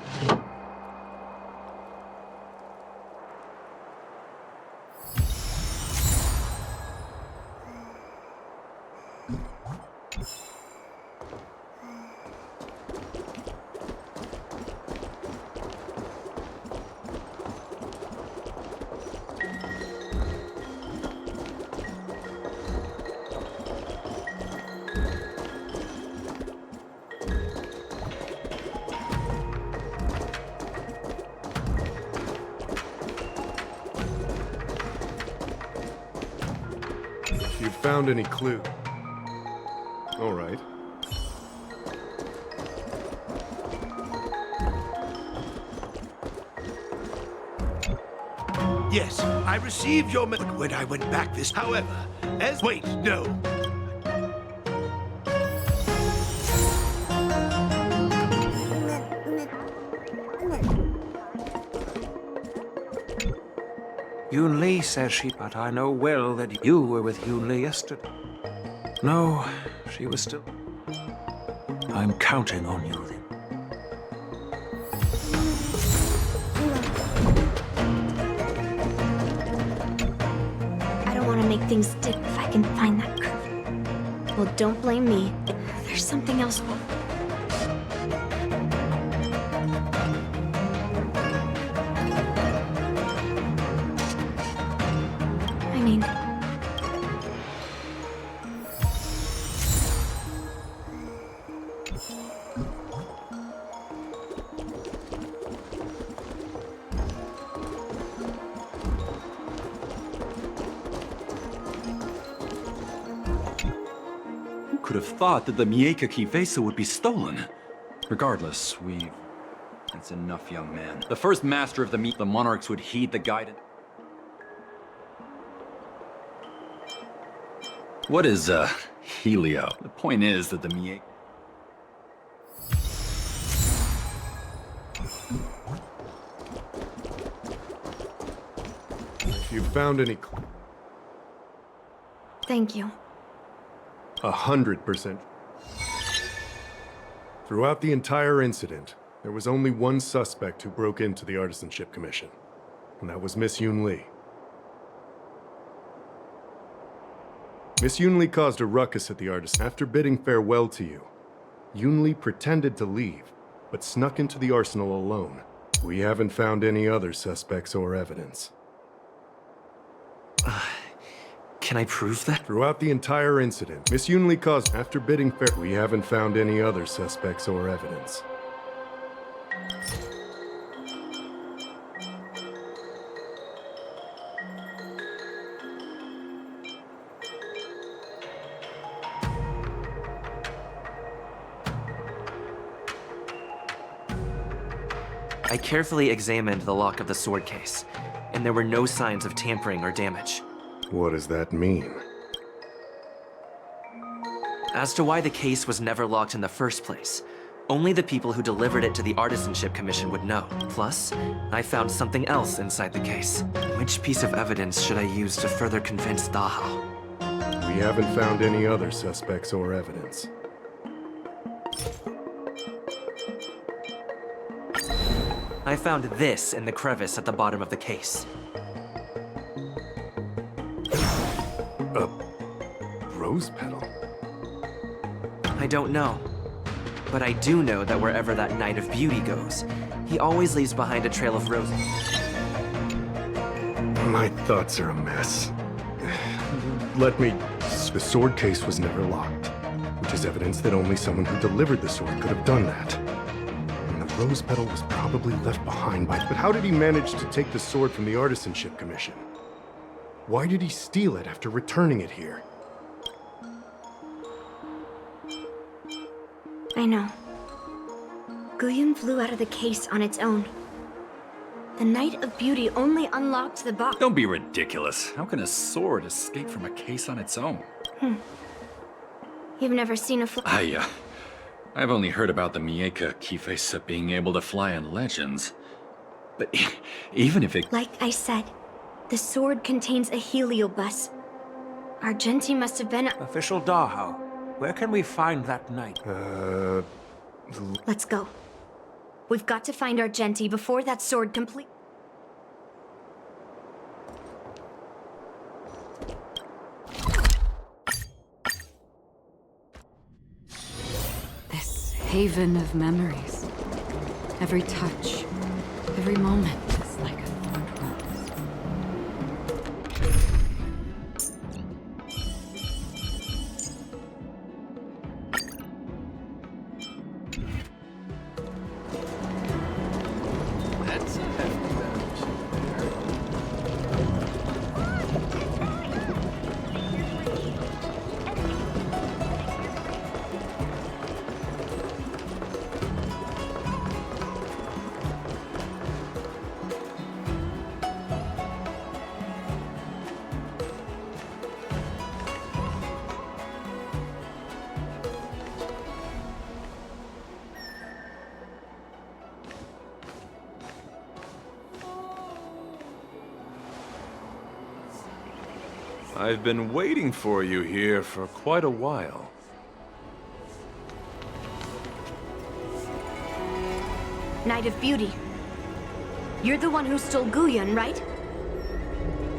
If you've found any clue... All right. Yes, I received your milk when I went back this. However, as... Wait, no. Yunli says she, but I know well that you were with Yunli yesterday. No, she was still... I'm counting on you then. I don't want to make things stick if I can find that curve. Well, don't blame me. There's something else. I mean... Could have thought that the Mieka Kivesa would be stolen. Regardless, That's enough, young man. The first master of the monarchs would heed the guidance. What is, Helio? The point is that the Mieka... If you've found any... Thank you. 100%. Throughout the entire incident, there was only one suspect who broke into the Artisanship Commission, and that was Miss Yunli. Miss Yunli caused a ruckus at the artisan. After bidding farewell to you, Yunli pretended to leave, but snuck into the arsenal alone. We haven't found any other suspects or evidence. Can I prove that? Throughout the entire incident, Miss Yunli caused... After bidding fair... We haven't found any other suspects or evidence. I carefully examined the lock of the sword case. and there were no signs of tampering or damage. What does that mean? As to why the case was never locked in the first place, only the people who delivered it to the Artisanship Commission would know. Plus, I found something else inside the case. Which piece of evidence should I use to further convince Dahao? We haven't found any other suspects or evidence. I found this in the crevice at the bottom of the case. A rose petal? I don't know. But I do know that wherever that Knight of Beauty goes, he always leaves behind a trail of roses. My thoughts are a mess. Let me... The sword case was never locked, which is evidence that only someone who delivered the sword could have done that. And the rose petal was probably left behind by... But how did he manage to take the sword from the Artisanship Commission? Why did he steal it after returning it here? I know. Guyun flew out of the case on its own. The Knight of Beauty only unlocked the box. Don't be ridiculous. How can a sword escape from a case on its own? You've never seen a I've only heard about the Mieka Kifesa being able to fly in legends. But even if it... Like I said, the sword contains a heliobus. Argenti must have been... Official Dahao, where can we find that knight? Let's go. We've got to find Argenti before that sword complete... This haven of memories. Every touch, every moment is like a thorned rose. That's a hefty I've been waiting for you here for quite a while. Knight of Beauty. You're the one who stole Guyun, right?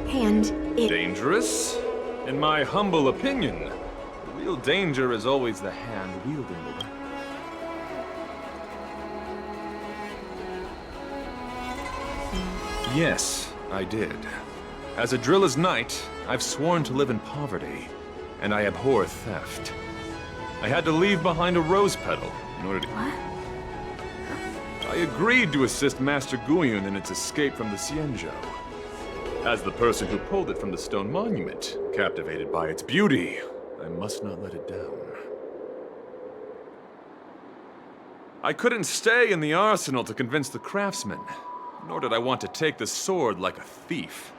And it... Dangerous? In my humble opinion, the real danger is always the hand wielding it. Yes, I did. As a Drilla's knight, I've sworn to live in poverty, and I abhor theft. I had to leave behind a rose petal in order to... What? I agreed to assist Master Guyun in its escape from the Xianzhou. As the person who pulled it from the stone monument, captivated by its beauty, I must not let it down. I couldn't stay in the arsenal to convince the craftsmen, nor did I want to take the sword like a thief.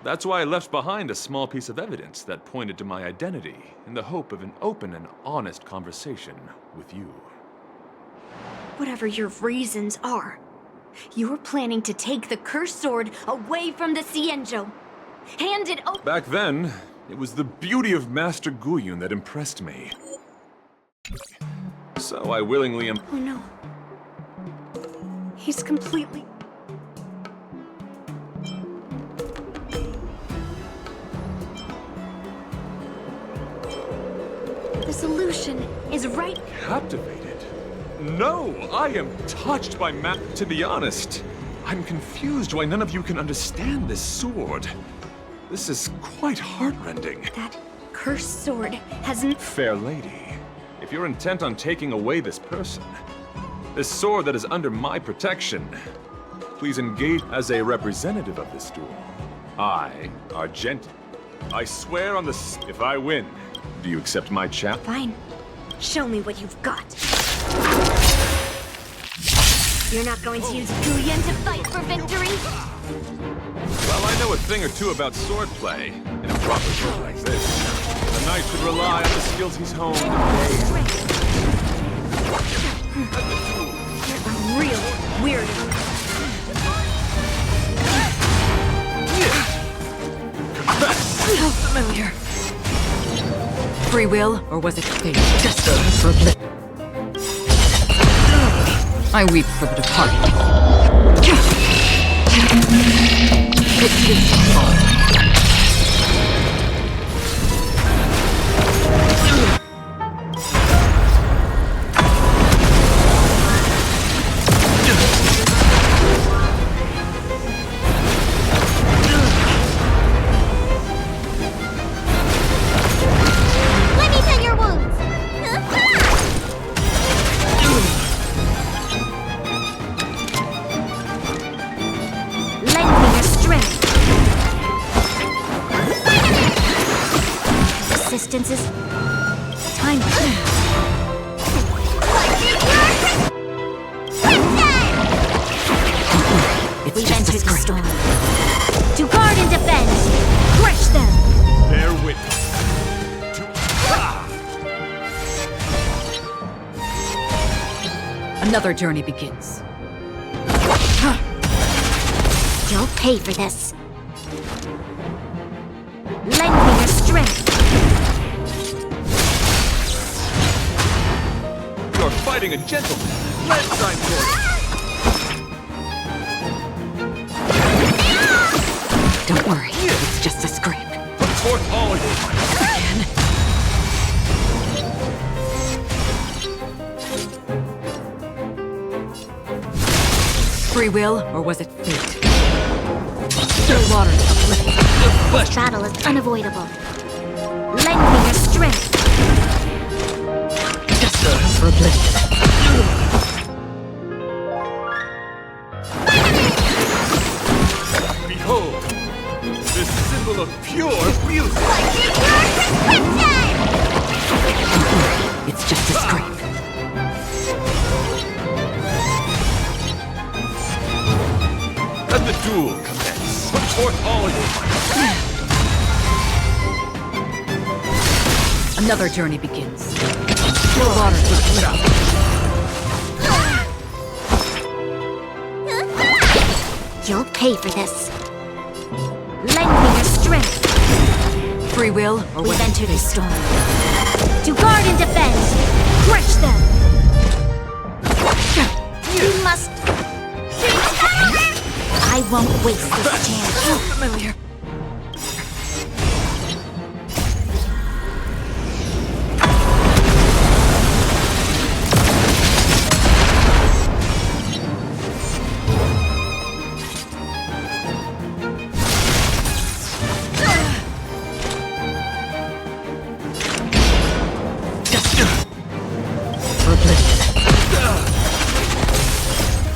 That's why I left behind a small piece of evidence that pointed to my identity in the hope of an open and honest conversation with you. Whatever your reasons are, you're planning to take the cursed sword away from the Xianzhou. Hand it over. Back then, it was the beauty of Master Guyun that impressed me. So I willingly Oh no. He's completely... The solution is right... Captivated? No, I am touched by To be honest, I'm confused why none of you can understand this sword. This is quite heartrending. That cursed sword hasn't... Fair lady, if you're intent on taking away this person, this sword that is under my protection, please engage as a representative of this duel. I, Argenti, I swear on if I win, do you accept my challenge? Fine. Show me what you've got. You're not going to use Guyan to fight for victory? Well, I know a thing or two about swordplay in a proper sword like this. A knight should rely on the skills he's honed day You're a real weirdo. So familiar. Free will, or was it fate? Just for a blip. I weep for the departed. It gives us all. Let me tend your wounds. Lend me your strength. Resistance is time. We've entered the storm. To guard and defend. Crush them. Bear witness. Another journey begins. You'll pay for this. Lend me your strength. You're fighting a gentleman. Let's time for it. Don't worry, it's just a scrape. Put forth all your Free will, or was it fate? Still water. This battle is unavoidable. Lend me your strength. Just for a blip. Behold, this symbol of pure music. It's just a scrape. Let the duel commence. Put forth all your Another journey begins. Still water. You'll pay for this. Lend me your strength. Free will, or We've was it entered the fate? storm. To guard and defend. Crush them. You must. I won't waste this chance. So familiar.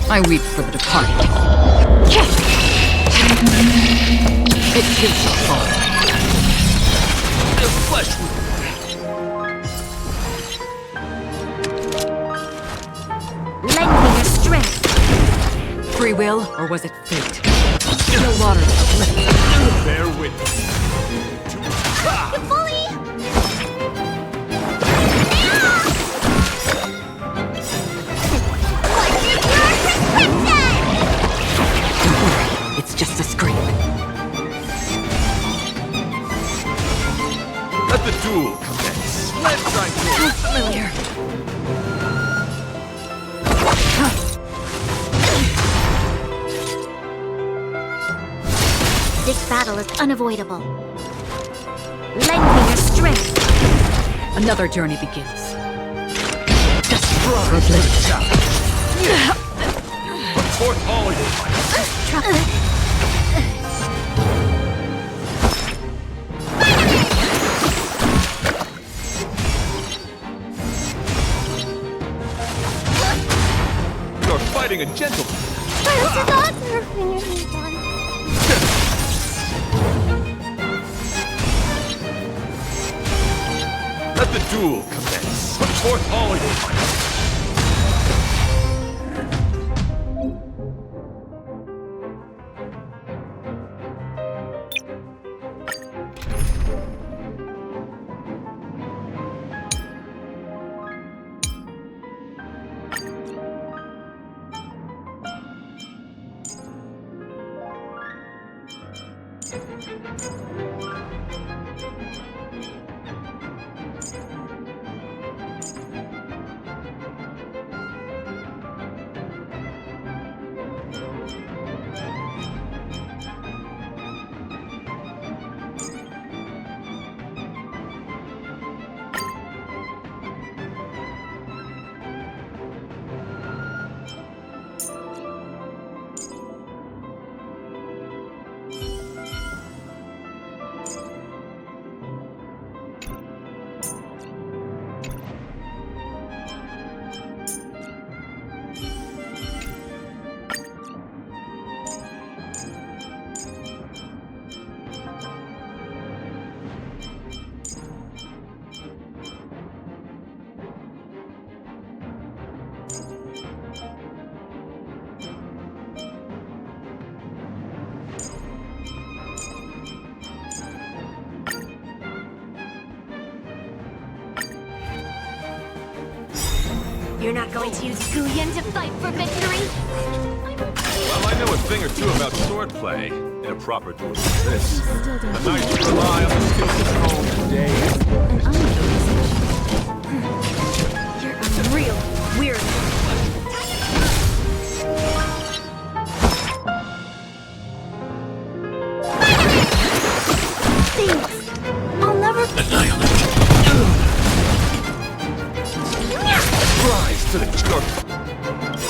I weep for the departed. It gives us all. The flesh Lend me your strength. Free will, or was it fate? Still water. bear witness. It's just a scrape. Let the duel commence. Let's try So familiar. This battle is unavoidable. Lend me your strength. Another journey begins. Just for a Put forth all your You're fighting a gentleman. Let the duel commence. Put forth all your You're not going to use Guyen to fight for victory? Well, I know a thing or two about swordplay in a proper duel like this. A knight should rely on the skills of his own day. You're a real weirdo. Thanks. I'll never Rise to the charge.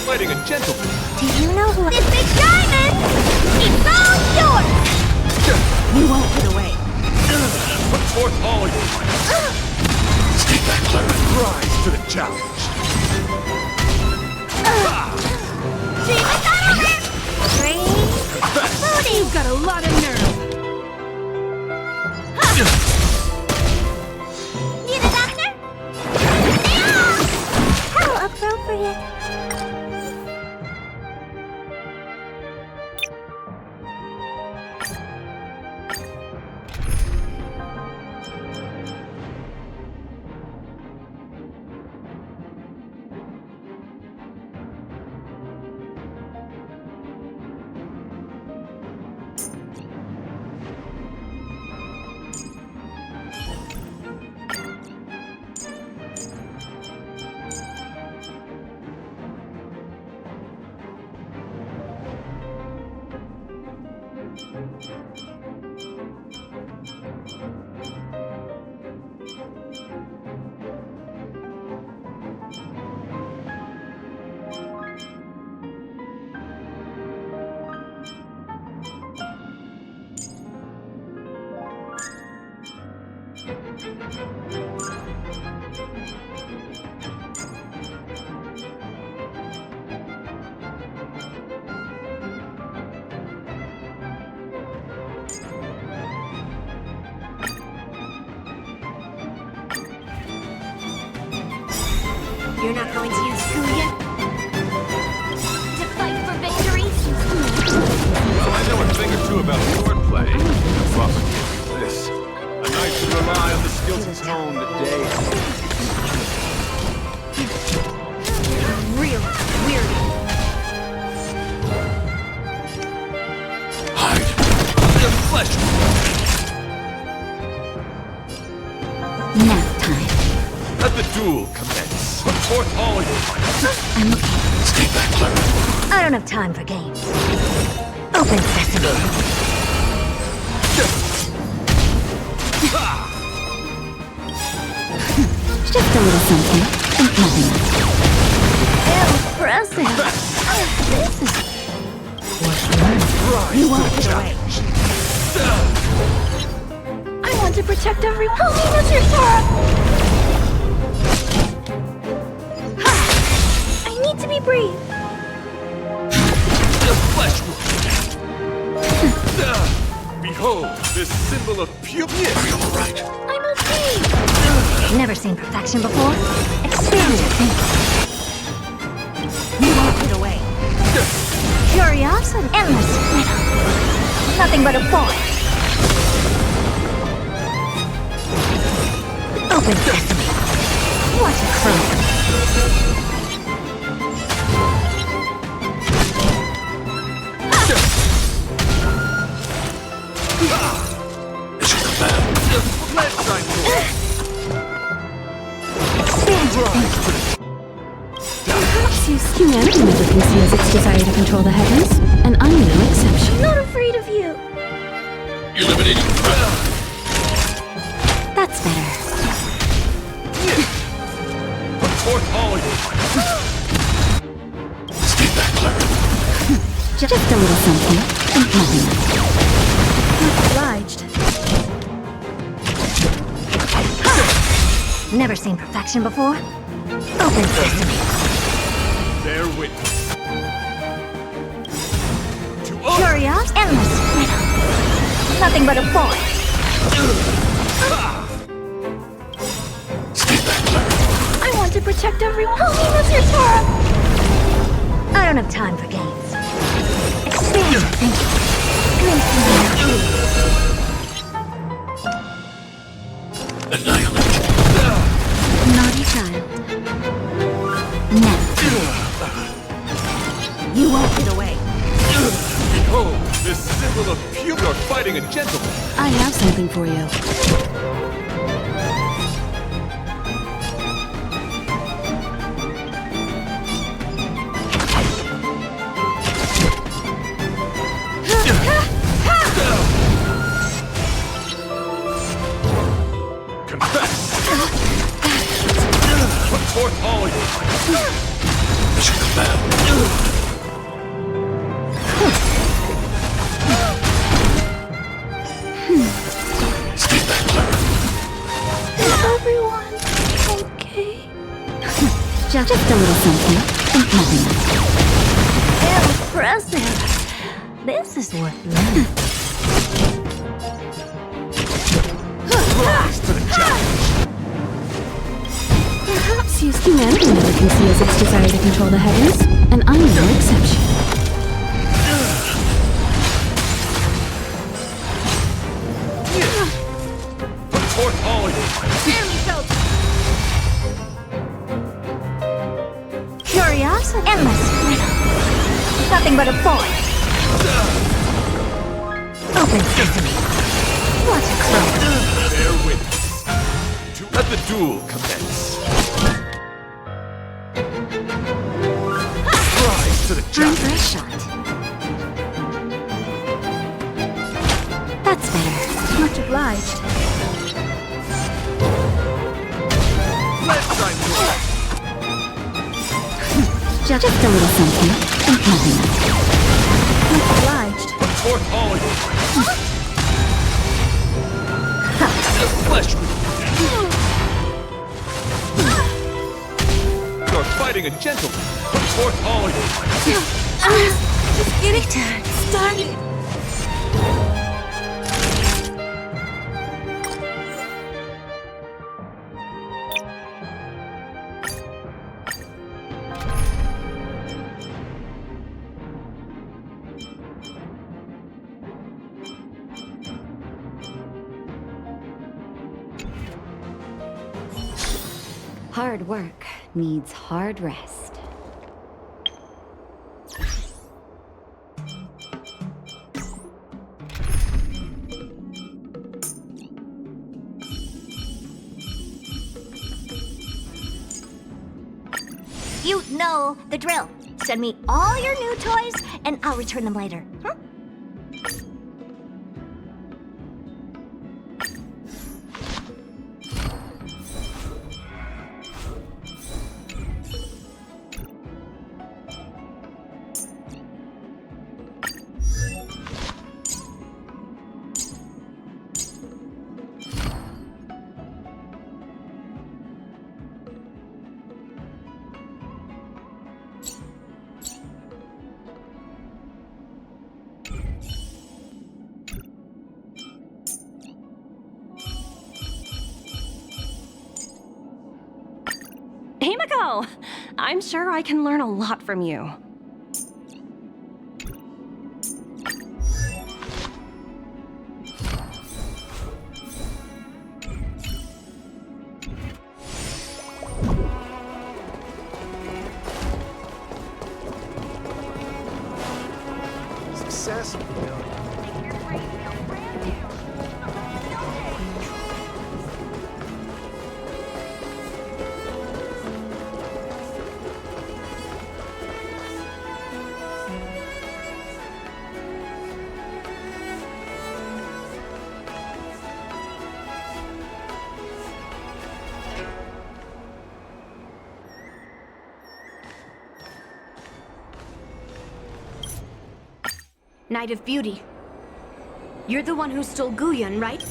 Fighting a gentleman. Do you know who this big diamond? It's all yours! You won't get away. Put forth all your might. Stay back, Clara. Rise to the challenge. You've got a lot of nerve. Need a doctor? How appropriate. You're not going to use Guyen to fight for victory? Well, I know a thing or two about swordplay in a proper duel like this. A knight should rely on the skills he's honed day. Real weirdo. Hide. The flesh. Nap time. Let the duel commence. Put forth all your might. I'm okay. Stay back, Clara. I don't have time for games. Open sesame. Just a little something. Nothing else. Impressive. This is what you won't get away. I want to protect everyone. Oh, that's your sword. I need to be brave. The flesh wound. Behold, this symbol of purity. You're all right. I'm okay. Never seen perfection before. Expand your thinking. You won't get away. Curiosity. Endless riddle. Nothing but a boy. Open sesame. Watch it close. humanity never conceals its desire to control the heavens, and I'm no exception. I'm not afraid of you. Eliminating threat. That's better. Report all of you. Stay back, Clara. Just a little something. And nothing. Much obliged. Never seen perfection before. Open sesame. Bear witness. To Curious, endless riddle. Nothing but a boy. I want to protect everyone. Oh, Miss Tora! I don't have time for games. Expand your thinking. Annihilate. Naughty child. Never. You won't get away. Behold, this symbol of pure fighting a gentleman. I have something for you. Confess. Put forth all of you. Mission command. Stay back, Clara. Is everyone okay? Just a little something. And nothing. Impressive. This is worth learning. Rise to the challenge. Perhaps humanity never conceals its desire to control the heavens, and I'm no exception. Put forth all of you. Curious, endless riddle. Nothing but a boy. Open sesame. Watch it grow. Bear witness. To let the duel commence. Rise to the Time challenge. for a shot. That's better. Much obliged. Let's try move. Just a little something. And nothing. Much obliged. Put forth all of you. The flesh wound. You're fighting a gentleman. Put forth all of you. Just getting started. Hard work needs hard rest. You know the drill. Send me all your new toys, and I'll return them later. Huh? Himiko! I'm sure I can learn a lot from you. Success. Knight of Beauty. You're the one who stole Guyan, right?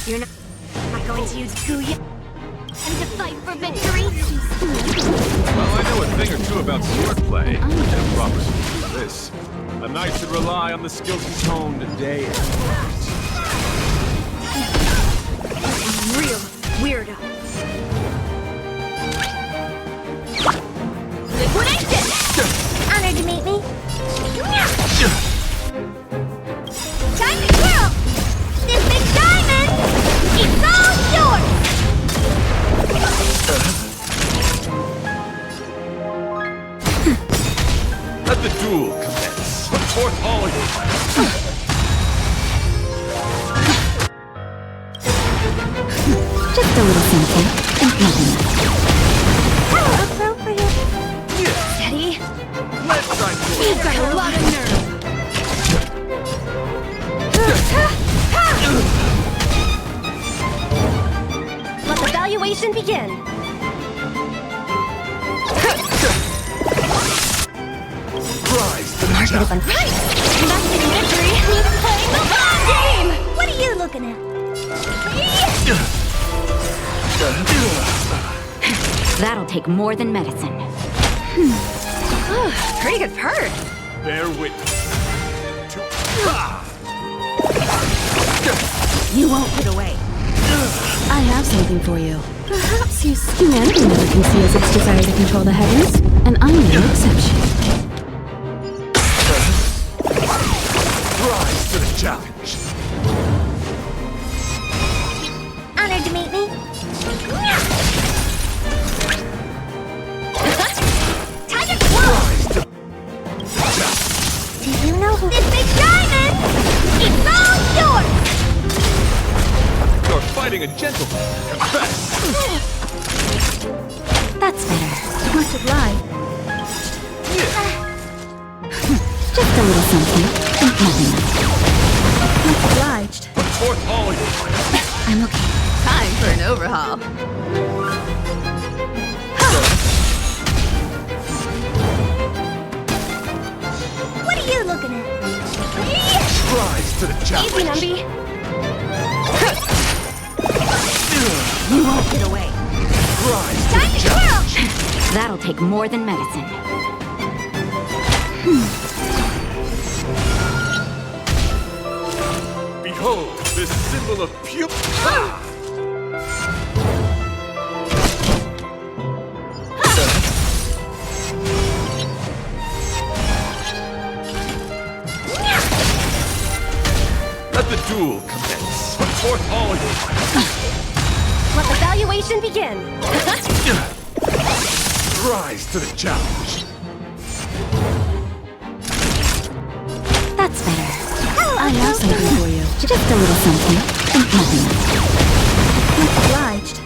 You're not going to use Guyan and to fight for victory? Well, I know a thing or two about swordplay, and proper for this. A knight should rely on the skills he's honed day and night. Real weirdo. Liquidation! Honored to meet me. Time to twirl! This big diamond! It's all yours! Let the duel commence. Put forth all your might. Just a little something, and nothing else. How appropriate. Steady. Let's try to You've got a lot of nerve. Let the valuation begin. rise to the Right! challenge. Investing in victory means playing the long game! What are you looking at? That'll take more than medicine. Pretty good purr. Bear witness to You won't get away. I have something for you. Perhaps humanity never conceals its desire to control the heavens, and I'm no exception. rise to the challenge. Honored to meet me. Time to twirl! Do you know who? This big diamond! It's all yours! You're fighting a gentleman. Confess. That's better. Much obliged. Just a little something, and nothing else. Much obliged. Put forth all your might. I'm okay. Time for an overhaul. What are you looking at? Rise to the Easy, challenge. Numby. You won't get away. Rise to Time the to challenge. twirl! That'll take more than medicine. Behold, this symbol of pure. Let the duel commence. Put forth all your might. Let the valuation begin. Rise to the challenge. That's better. I have something for you. Just a little something, and nothing else. Much obliged.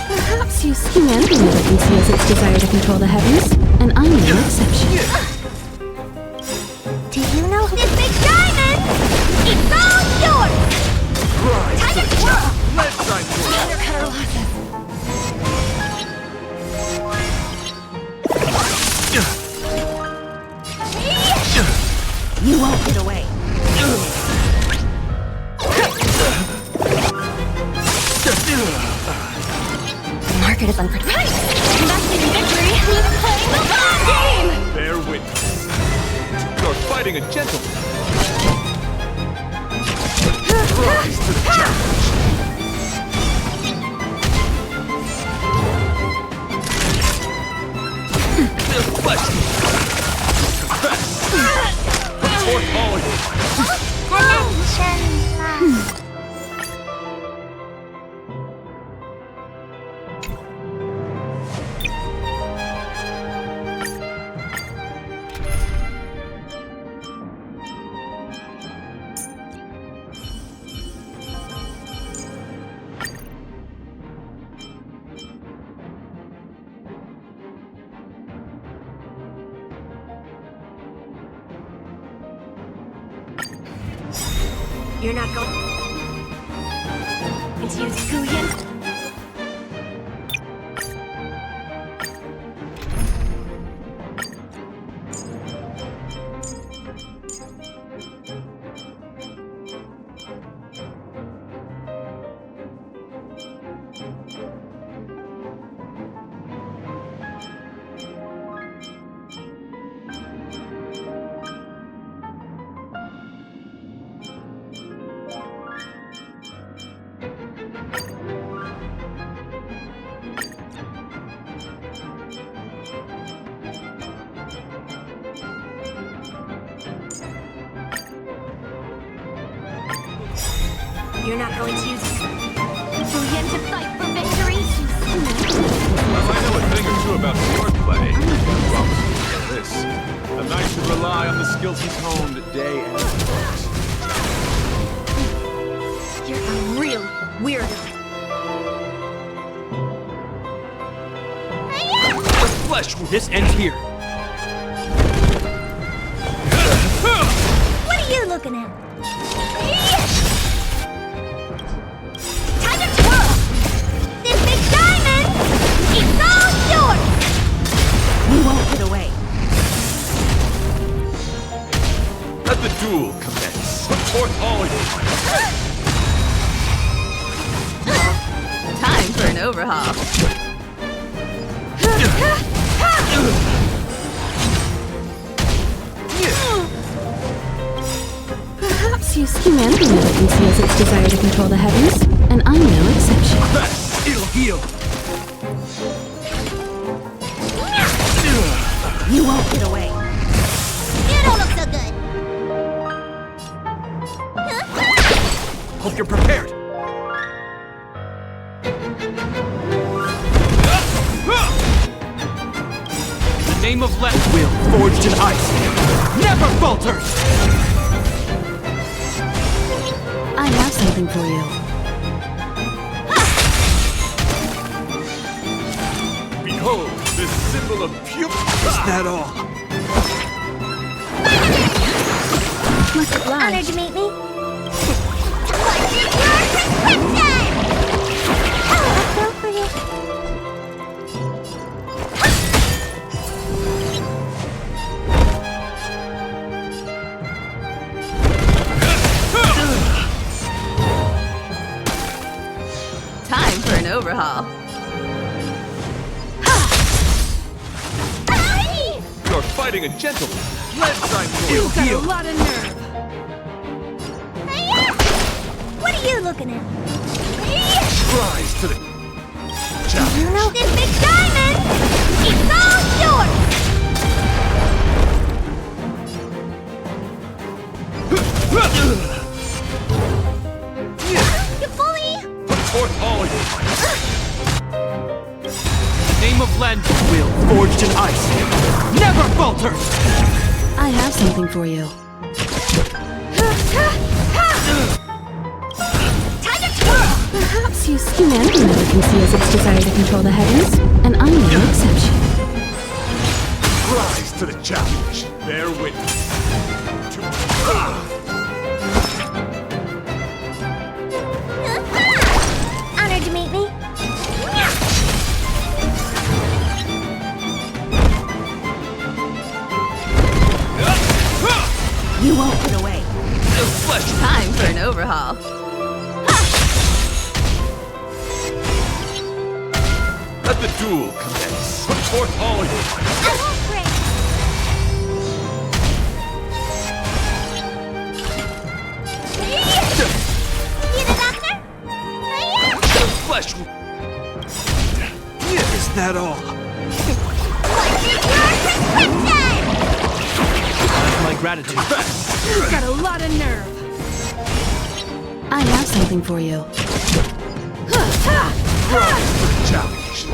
Perhaps humanity never conceals its desire to control the heavens, and I'm no exception. Do you know who? This big diamond! It's all yours! Rise Time to to the twirl! challenge. Let's try to Undercut our losses. You won't get away. The market is unpredictable. Right! Investing in victory means playing the long game! bear witness. You're fighting a gentleman. Rise to the challenge. Flesh. Confess. Put forth all your might. Attention. You're not going to use Guyan? You're not going to use brilliant to fight for victory? Well, I know a thing or two about swordplay. Well, this. A knight should rely on the skills he's honed day and night. You're a real weirdo. Flesh, this ends here. What are you looking at? Time to twirl! This big diamond is all yours! You won't get away. Let the duel commence. Put forth all your might. Time for an overhaul. Perhaps humanity never conceals its desire to control the heavens, and I'm no exception. It'll heal. You won't get away. You don't look so good. Hope you're prepared. The name of Let will, forged in ice, never falters! I have something for you. Behold, this symbol of pure... Is that all? Much Honored obliged. to meet me. What's your prescription? I'll go for you. Time for an overhaul. You're fighting a gentleman. Let's sign for It'll you. heal. A lot of nerve. What are you looking at? Rise to the You know this big diamond is all yours! You bully! Put forth all your might. Name of Lend will, forged in ice, never falters! I have something for you. Time to twirl! Perhaps humanity never conceals its desire to control the heavens, and I'm no exception. Rise to the challenge. Bear witness. Honored to meet me. You won't get away. Time for an overhaul. Let the duel commence. Put forth all your might. I won't break. You the doctor? Flesh. Is that all? What's your prescription? That's my gratitude. You've got a lot of nerve. I have something for you. Rise to the challenge.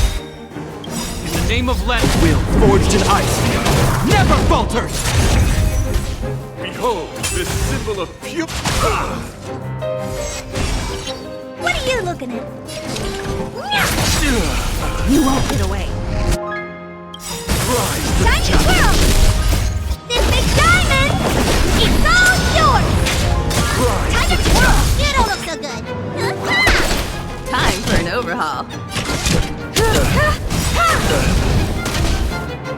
In the name of Let will, forged in ice, never falters! Behold, this symbol of pure... What are you looking at? You won't get away. Rise to the Time to challenge. twirl! This big diamond is all yours! Time to twirl! You don't look so good. Time for an overhaul.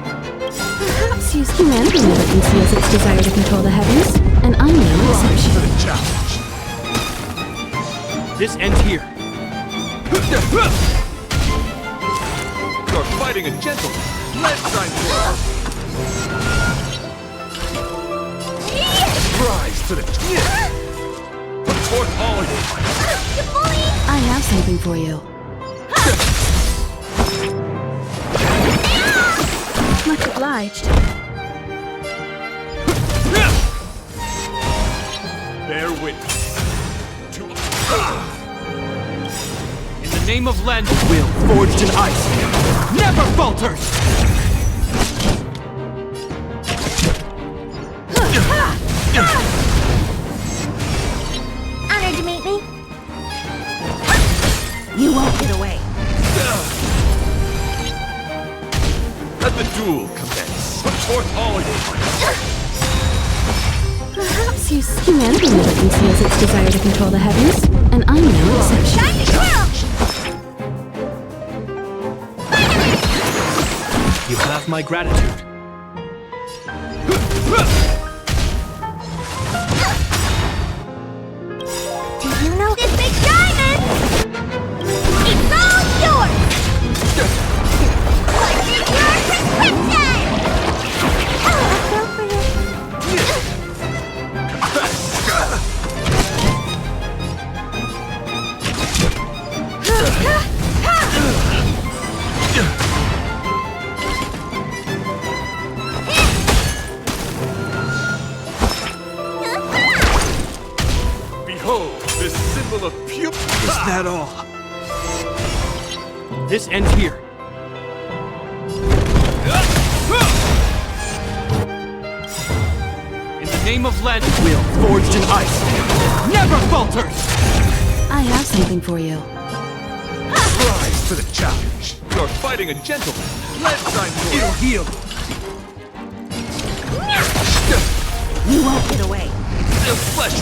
Perhaps humanity never conceals its desire to control the heavens, and I'm no Rise to exception. the challenge. This ends here. You're fighting a gentleman. Let's sign for Rise to the... Put forth all your might. You bully! I have something for you. Much obliged. Bear witness to... In the name of Len, will forged in ice never falters! Honored to meet me. You won't get away. Let the duel commence. Put forth all your might. Perhaps humanity never conceals its desire to control the heavens, and I'm no exception. Time to twirl! You have my gratitude. Do you know this big diamond? It's all yours! What's your prescription? I'll go for you. Behold, this symbol of pure... Is that all? This ends here. In the name of Len, will forged in ice never falters! I have something for you. Rise to the challenge. You're fighting a gentleman. Let's sign for It'll heal. You won't get away. the flesh.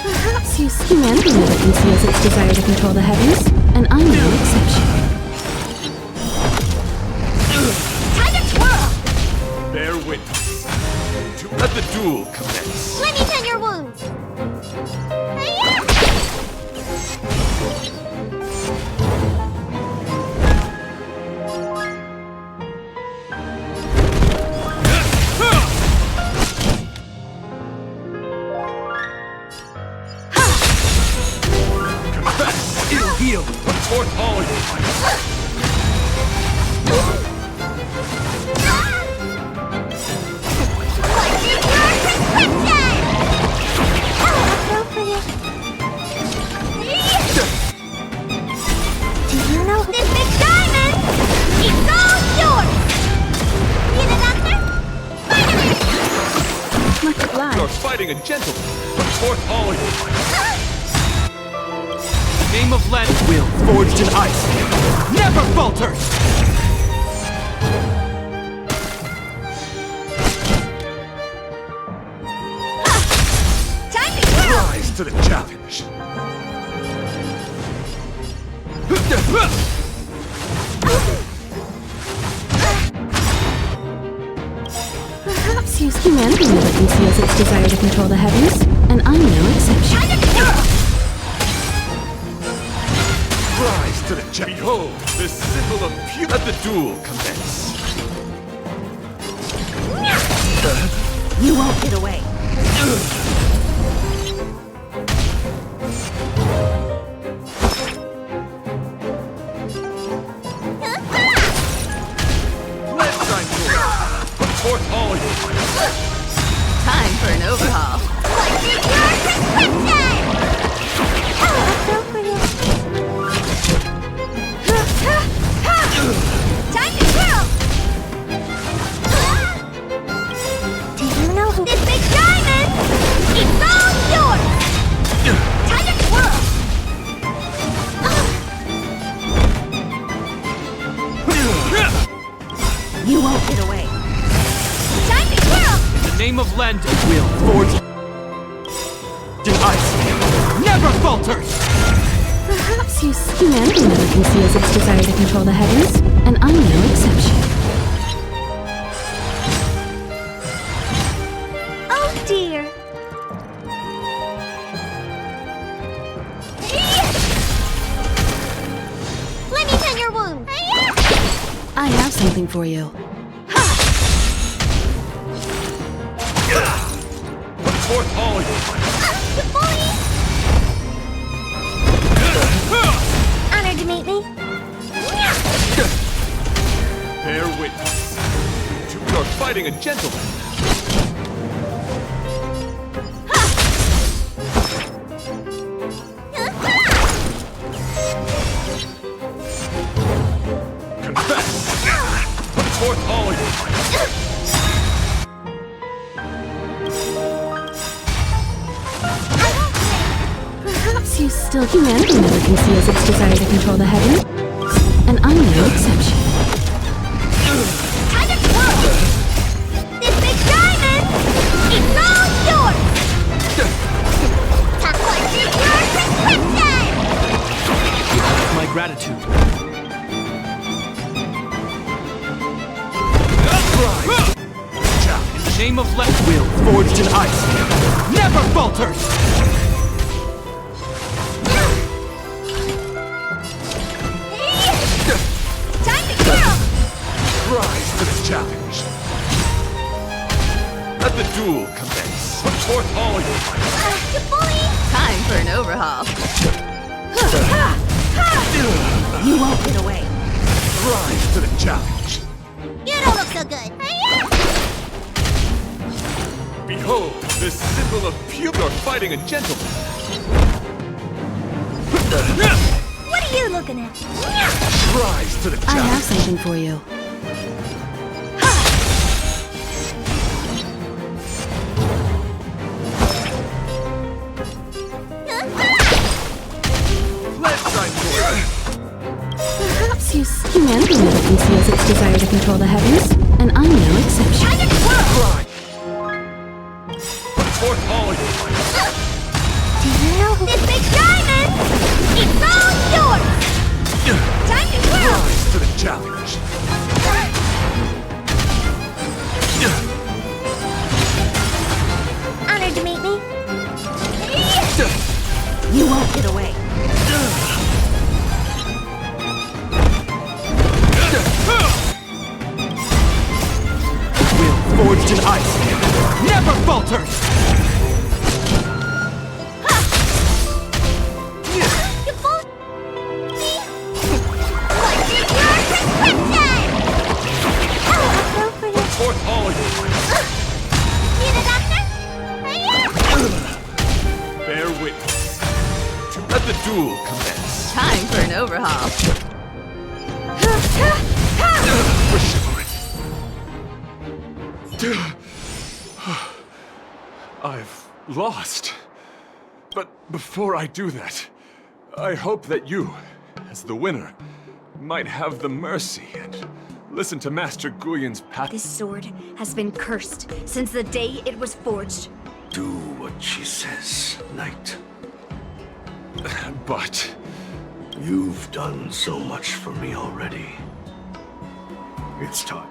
Perhaps humanity never conceals its desire to control the heavens, and I'm no exception. Time to twirl! Bear witness. To let the duel commence. Let me tend your wounds. It'll heal. Put forth all your might. Do you know this big diamond? It's all yours! Need a doctor? Much obliged. You're fighting a gentleman. Put forth all your might. The name of Len, will forged in ice never falters! Time to twirl! Rise to the challenge. Perhaps humanity never conceals its desire to control the heavens, and I'm no exception. Time to twirl! Rise to the challenge. Behold, this symbol of pure... Let the duel commence. You won't get away. Let's sign for it. Put forth all your might. Time for an overhaul. What's your prescription? I'll go for you. Time to twirl! Do you know who this big diamond? It's all yours! Time to twirl! You won't get away. Time to twirl! In the name of Len, will forged in ice never falters! Perhaps humanity never conceals its desire to control the heavens, and I'm no exception. Oh dear! Let me tend your wounds! I have something for you. Put forth all your might. Honored to meet me. Bear witness. You're fighting a gentleman. Put forth all your might. Perhaps you still humanity never conceals its desire to control the heavens, and I'm no exception. Time to twirl! This big diamond is all yours! Talk like your prescription! You have my gratitude. In the name of left will, forged in ice, never falters! Time to twirl! Rise to the challenge. Let the duel commence. Put forth all your might. You bully! Time for an overhaul. You won't get away. Rise to the challenge. You don't look so good. Behold, this symbol of pure fighting a gentleman. What are you looking at? Rise to the I challenge. have something for you. Perhaps humanity never conceals its desire to control the heavens, and I'm no exception. Put forth all your might. Do you know this big diamond? It's all yours! Time to twirl! Rise to the challenge. Honored to meet me. You won't get away. Will forged in ice, never falters! You fool me! Like your prescription! Put forth all your might. Need a doctor? Bear witness. Let the duel commence. Time for an overhaul. For chivalry. I've lost. But before I do that, I hope that you, as the winner, might have the mercy and listen to Master Guyon's path. This sword has been cursed since the day it was forged. Do what she says, Knight. But you've done so much for me already. It's time.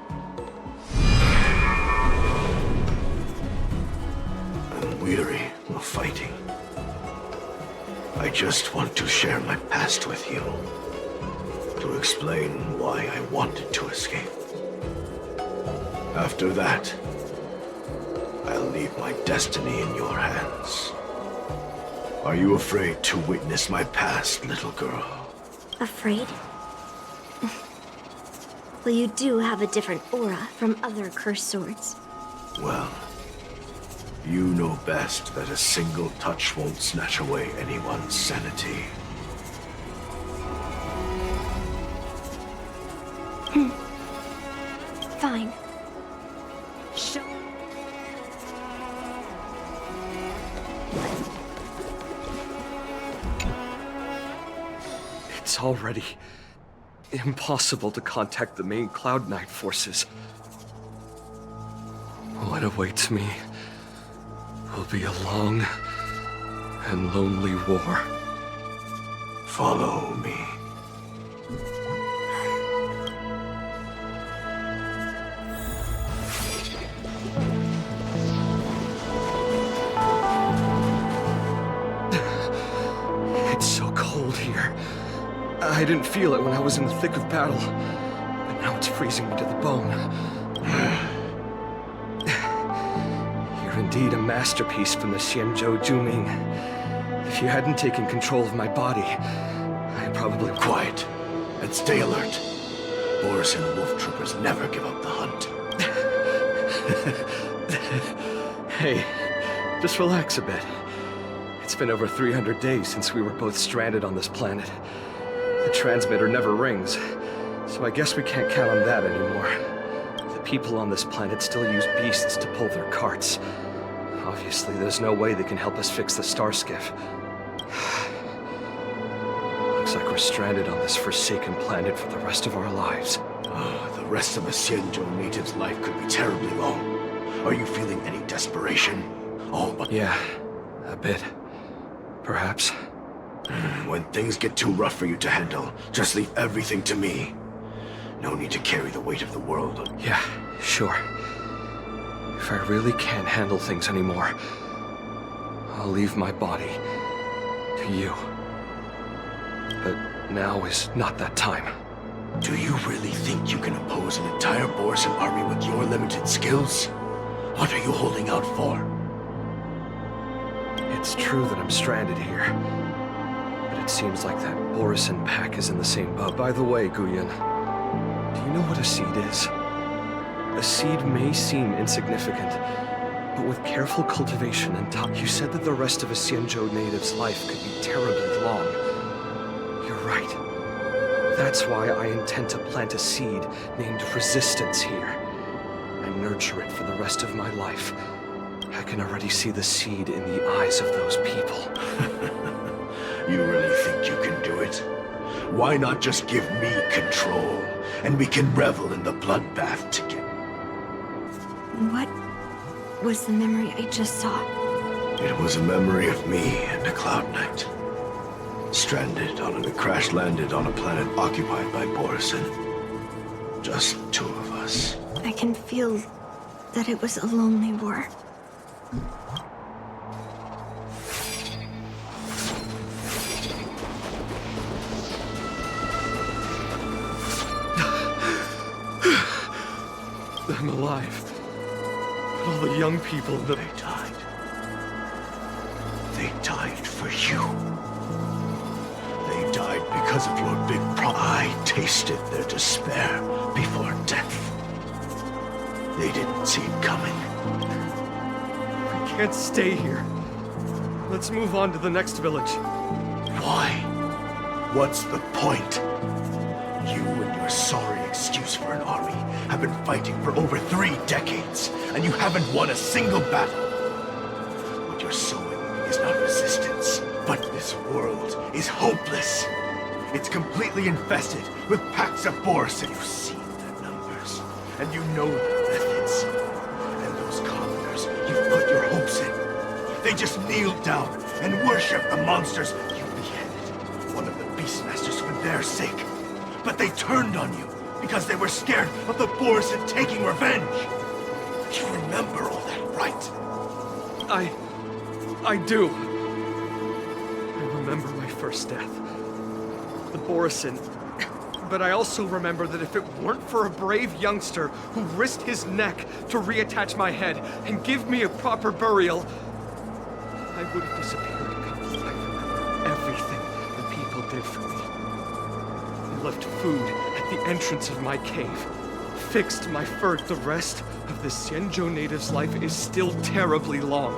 I'm weary of fighting. I just want to share my past with you. To explain why I wanted to escape. After that, I'll leave my destiny in your hands. Are you afraid to witness my past, little girl? Afraid? Well, you do have a different aura from other cursed swords. Well, you know best that a single touch won't snatch away anyone's sanity. Fine. It's already impossible to contact the main Cloud9 forces. What awaits me will be a long and lonely war. Follow me. It's so cold here. I didn't feel it when I was in the thick of battle, but now it's freezing me to the bone. You're indeed a masterpiece from the Xianzhou Juming. If you hadn't taken control of my body, I probably... Quiet, and stay alert. Boris and Wolf Troopers never give up the hunt. Hey, just relax a bit. It's been over 300 days since we were both stranded on this planet. The transmitter never rings, so I guess we can't count on that anymore. The people on this planet still use beasts to pull their carts. Obviously, there's no way they can help us fix the star skiff. Looks like we're stranded on this forsaken planet for the rest of our lives. The rest of a Xianzhou native's life could be terribly long. Are you feeling any desperation? Oh, but... Yeah, a bit. Perhaps. When things get too rough for you to handle, just leave everything to me. No need to carry the weight of the world. Yeah, sure. If I really can't handle things anymore, I'll leave my body to you. But now is not that time. Do you really think you can oppose an entire Borisan army with your limited skills? What are you holding out for? It's true that I'm stranded here. But it seems like that Borisan pack is in the same boat. By the way, Guyan, do you know what a seed is? A seed may seem insignificant, but with careful cultivation and time, you said that the rest of a Xianzhou native's life could be terribly long. You're right. That's why I intend to plant a seed named Resistance here, and nurture it for the rest of my life. I can already see the seed in the eyes of those people. You really think you can do it? Why not just give me control, and we can revel in the bloodbath together? What was the memory I just saw? It was a memory of me and a Cloud Knight. Stranded on and crash-landed on a planet occupied by Borisan. Just two of us. I can feel that it was a lonely war. I'm alive. But all the young people in the... They died. They died for you. They died because of your big problem. I tasted their despair before death. They didn't see it coming. I can't stay here. Let's move on to the next village. Why? What's the point? You and your sorry excuse for an army have been fighting for over 3 decades, and you haven't won a single battle. What you're sowing is not resistance, but this world is hopeless. It's completely infested with packs of Borisan. You've seen their numbers, and you know their methods. And those commoners you've put your hopes in, they just kneel down and worship the monsters you beheaded. One of the Beastmasters for their sake. But they turned on you because they were scared of the Borisan taking revenge. You remember all that, right? I do. I remember my first death. The Borisan. But I also remember that if it weren't for a brave youngster who risked his neck to reattach my head and give me a proper burial, I would have disappeared. I remember everything the people did for me. They left food at the entrance of my cave, fixed my fur. The rest of the Xianzhou native's life is still terribly long.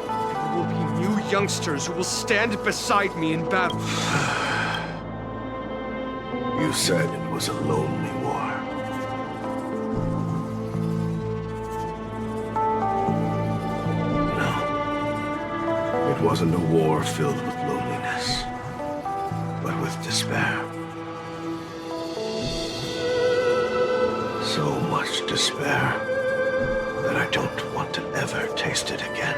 There will be new youngsters who will stand beside me in battle. You said it was a lonely war. No. It wasn't a war filled with loneliness, but with despair. So much despair that I don't want to ever taste it again.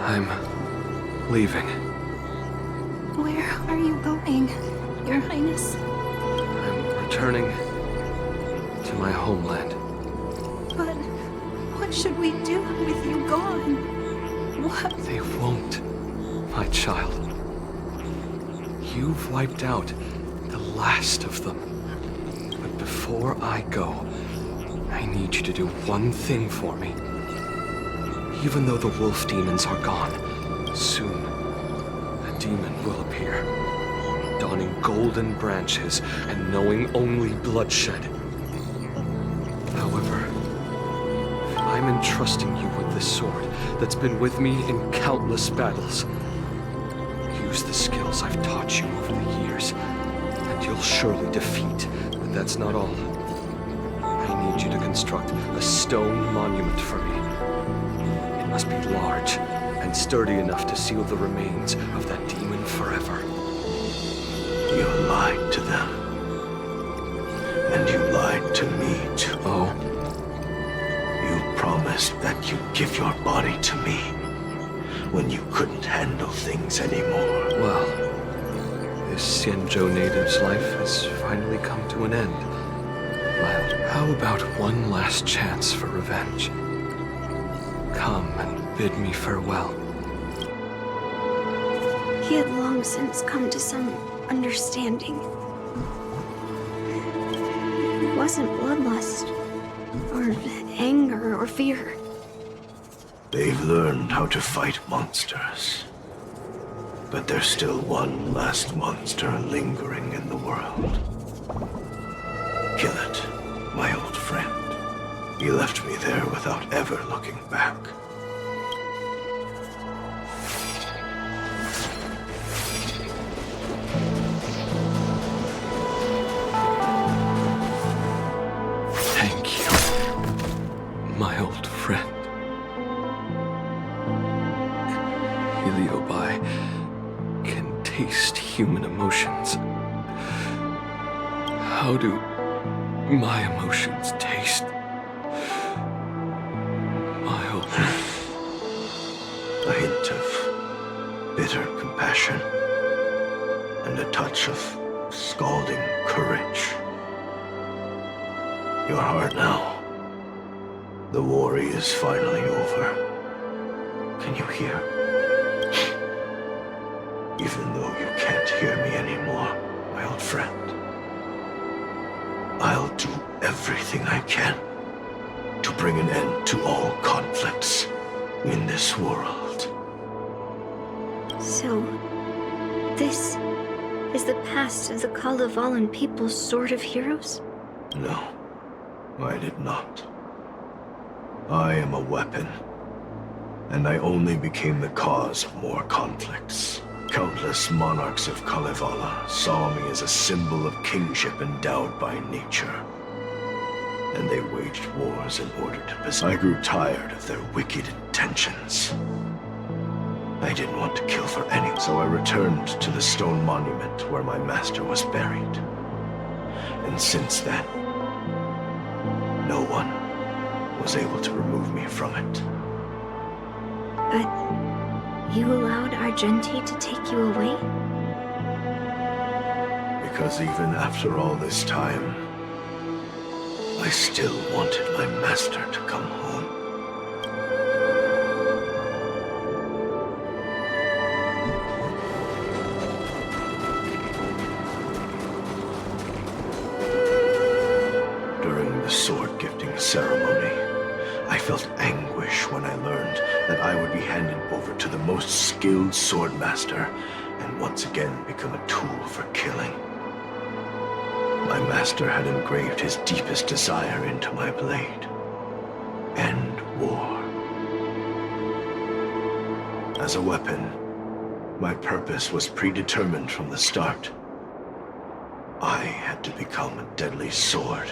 I'm leaving. Where are you going, Your Highness? I'm returning to my homeland. But what should we do with you gone? What? They won't, my child. You've wiped out the last of them. But before I go, I need you to do one thing for me. Even though the wolf demons are gone, soon a demon will appear, donning golden branches and knowing only bloodshed. However, I'm entrusting you with this sword that's been with me in countless battles. Use the skills I've taught you over the years, and you'll surely defeat, but that's not all. I need you to construct a stone monument for me. It must be large and sturdy enough to seal the remains of that demon forever. You lied to them. And you lied to me, too. Oh? You promised that you'd give your body to me when you couldn't handle things anymore. Well, this Xianzhou native's life has finally come to an end. Well, how about one last chance for revenge? Come and bid me farewell. He had long since come to some understanding. It wasn't bloodlust, or anger, or fear. They've learned how to fight monsters. But there's still one last monster lingering in the world. Kill it, my old friend. You left me there without ever looking back. Thank you, my old friend. Heliobi can taste human emotions. How do my emotions taste? My old friend. A hint of bitter compassion and a touch of scalding courage. Your heart now. The worry is finally over. Can you hear? Even though you can't hear me anymore, my old friend, I'll do everything I can to bring an end to all conflicts in this world. So, this is the past of the Kalevalan people's Sword of Heroes? No, I did not. I am a weapon, and I only became the cause of more conflicts. Countless monarchs of Kalevala saw me as a symbol of kingship endowed by nature. And they waged wars in order to possess. I grew tired of their wicked intentions. I didn't want to kill for any, so I returned to the stone monument where my master was buried. And since then, no one was able to remove me from it. But you allowed Argenti to take you away? Because even after all this time, I still wanted my master to come home. During the sword gifting ceremony, I felt anguish when I learned that I would be handed over to the most skilled swordmaster and once again become a tool for killing. My master had engraved his deepest desire into my blade. End war. As a weapon, my purpose was predetermined from the start. I had to become a deadly sword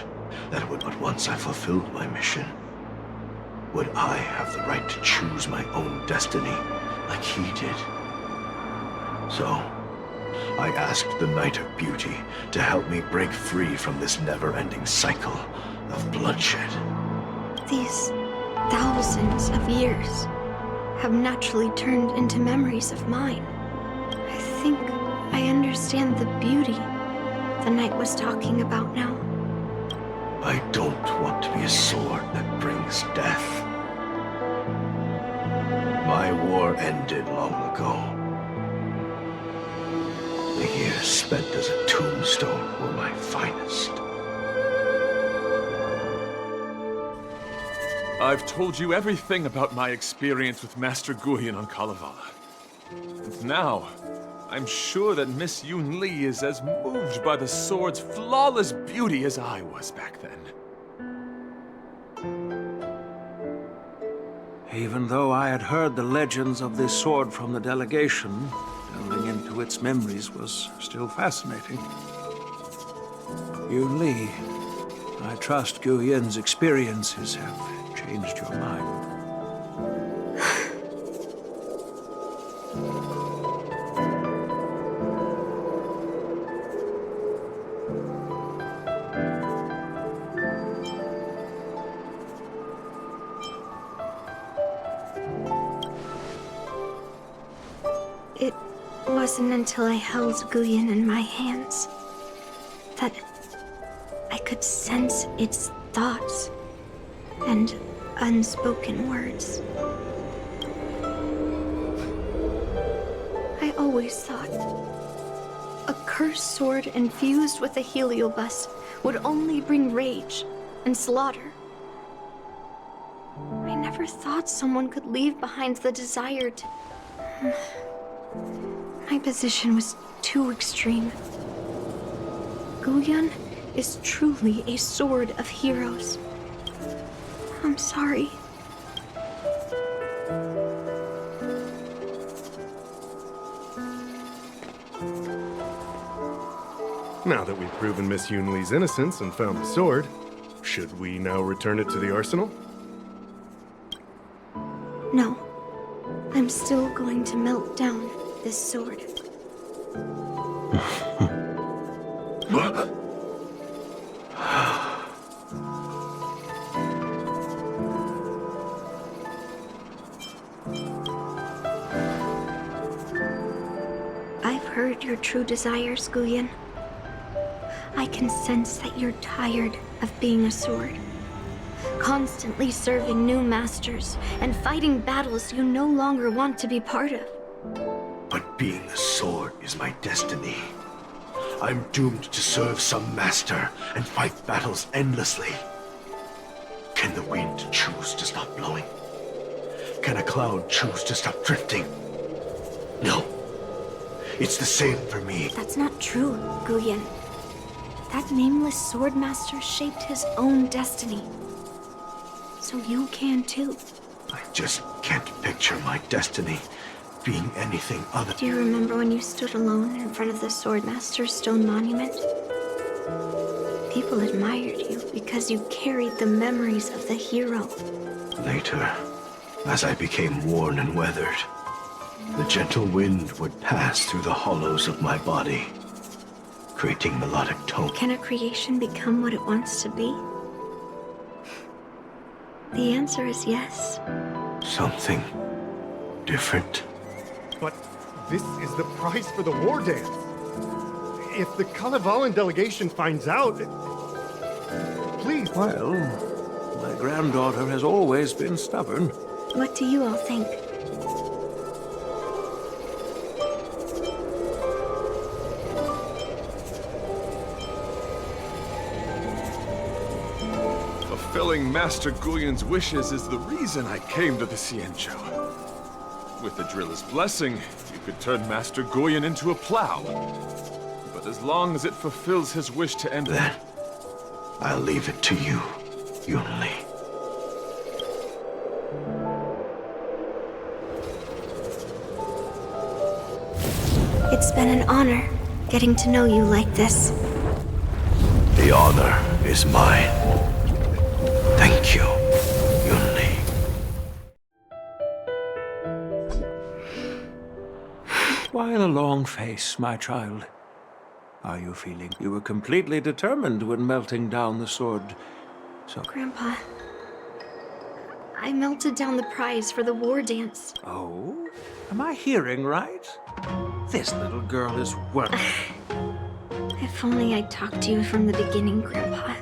that would, but once I fulfilled my mission, would I have the right to choose my own destiny like he did? So, I asked the Knight of Beauty to help me break free from this never-ending cycle of bloodshed. These thousands of years have naturally turned into memories of mine. I think I understand the beauty the knight was talking about now. I don't want to be a sword that brings death. My war ended long ago. The years spent as a tombstone were my finest. I've told you everything about my experience with Master Guyan on Kalevala. And now, I'm sure that Miss Yoon Lee is as moved by the sword's flawless beauty as I was back then. Even though I had heard the legends of this sword from the delegation, delving into its memories was still fascinating. Yoon Lee, I trust Guyan's experiences have changed your mind. It wasn't until I held Guyan in my hands that I could sense its thoughts and unspoken words. I always thought a cursed sword infused with a heliobus would only bring rage and slaughter. I never thought someone could leave behind the desire to... My position was too extreme. Guyan is truly a sword of heroes. I'm sorry. Now that we've proven Miss Yoon Lee's innocence and found the sword, should we now return it to the arsenal? No. I'm still going to melt down this sword. I've heard your true desires, Guyan. I can sense that you're tired of being a sword. Constantly serving new masters and fighting battles you no longer want to be part of. But being a sword is my destiny. I'm doomed to serve some master and fight battles endlessly. Can the wind choose to stop blowing? Can a cloud choose to stop drifting? No. It's the same for me. That's not true, Guyan. That nameless swordmaster shaped his own destiny. So you can too. I just can't picture my destiny being anything other. Do you remember when you stood alone in front of the Swordmaster's stone monument? People admired you because you carried the memories of the hero. Later, as I became worn and weathered, the gentle wind would pass through the hollows of my body, creating melodic tones. Can a creation become what it wants to be? The answer is yes. Something different. But this is the price for the war dance. If the Kalevalan delegation finds out... Please. Well, my granddaughter has always been stubborn. What do you all think? Fulfilling Master Guyan's wishes is the reason I came to the Xianzhou. With the driller's blessing, you could turn Master Guyan into a plow. But as long as it fulfills his wish to end... Then, I'll leave it to you, Yoon Lee. It's been an honor getting to know you like this. The honor is mine. Thank you, Yoon Lee. Why the long face, my child? Are you feeling you were completely determined when melting down the sword? So, Grandpa, I melted down the prize for the war dance. Oh? Am I hearing right? This little girl is wonderful. If only I'd talked to you from the beginning, Grandpa.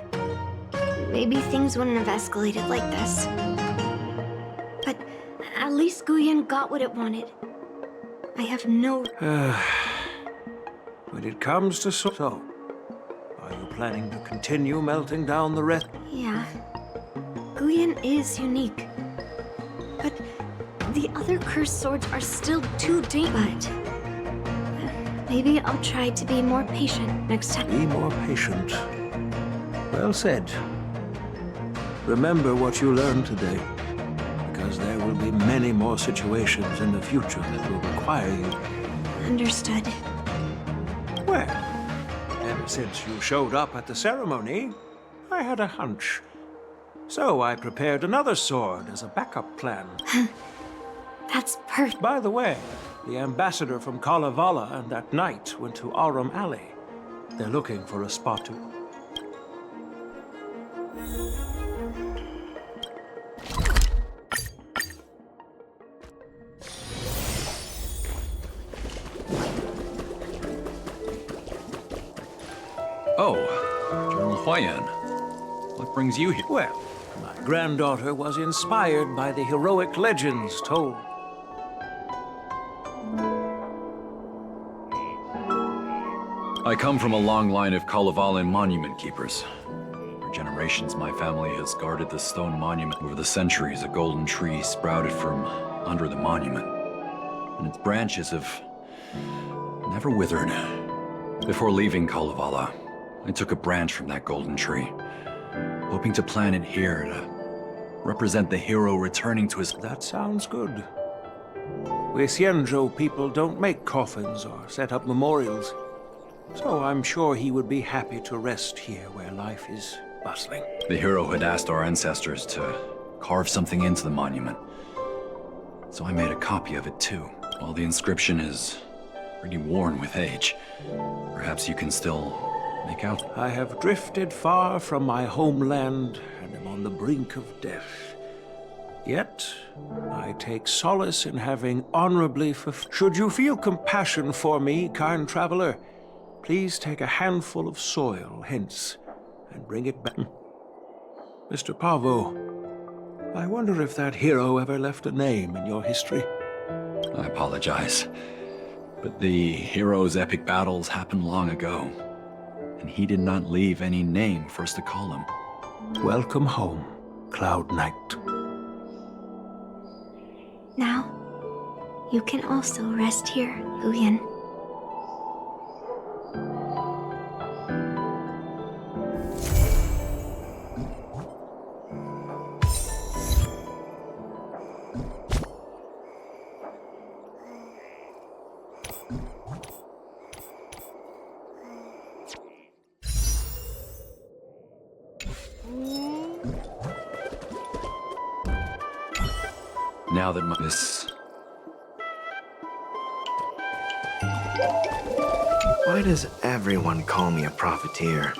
Maybe things wouldn't have escalated like this. But at least Guyan got what it wanted. I have no... When it comes to so, are you planning to continue melting down the rest? Yeah. Guyan is unique. But the other cursed swords are still too dangerous. Maybe I'll try to be more patient next time. Be more patient. Well said. Remember what you learned today, because there will be many more situations in the future that will require you. Understood. Well, ever since you showed up at the ceremony, I had a hunch. So I prepared another sword as a backup plan. That's perfect. By the way, the ambassador from Kalevala and that knight went to Aurum Alley. They're looking for a spot to... Oh, General Huayan. What brings you here? Well, my granddaughter was inspired by the heroic legends told. I come from a long line of Kalevalan monument keepers. For generations, my family has guarded the stone monument. Over the centuries, a golden tree sprouted from under the monument, and its branches have never withered. Before leaving Kalevala, I took a branch from that golden tree, hoping to plant it here to represent the hero returning to his... That sounds good. We Xianzhou people don't make coffins or set up memorials, so I'm sure he would be happy to rest here where life is bustling. The hero had asked our ancestors to carve something into the monument, so I made a copy of it too. While the inscription is pretty worn with age, perhaps you can still make out. I have drifted far from my homeland and am on the brink of death. Yet, I take solace in having honorably fulfilled. Should you feel compassion for me, kind traveler, please take a handful of soil hence and bring it back. Mr. Pavo, I wonder if that hero ever left a name in your history. I apologize, but the hero's epic battles happened long ago, and he did not leave any name for us to call him. Welcome home, Cloud Knight. Now, you can also rest here, Guyan. Now that this... Why does everyone call me a profiteer?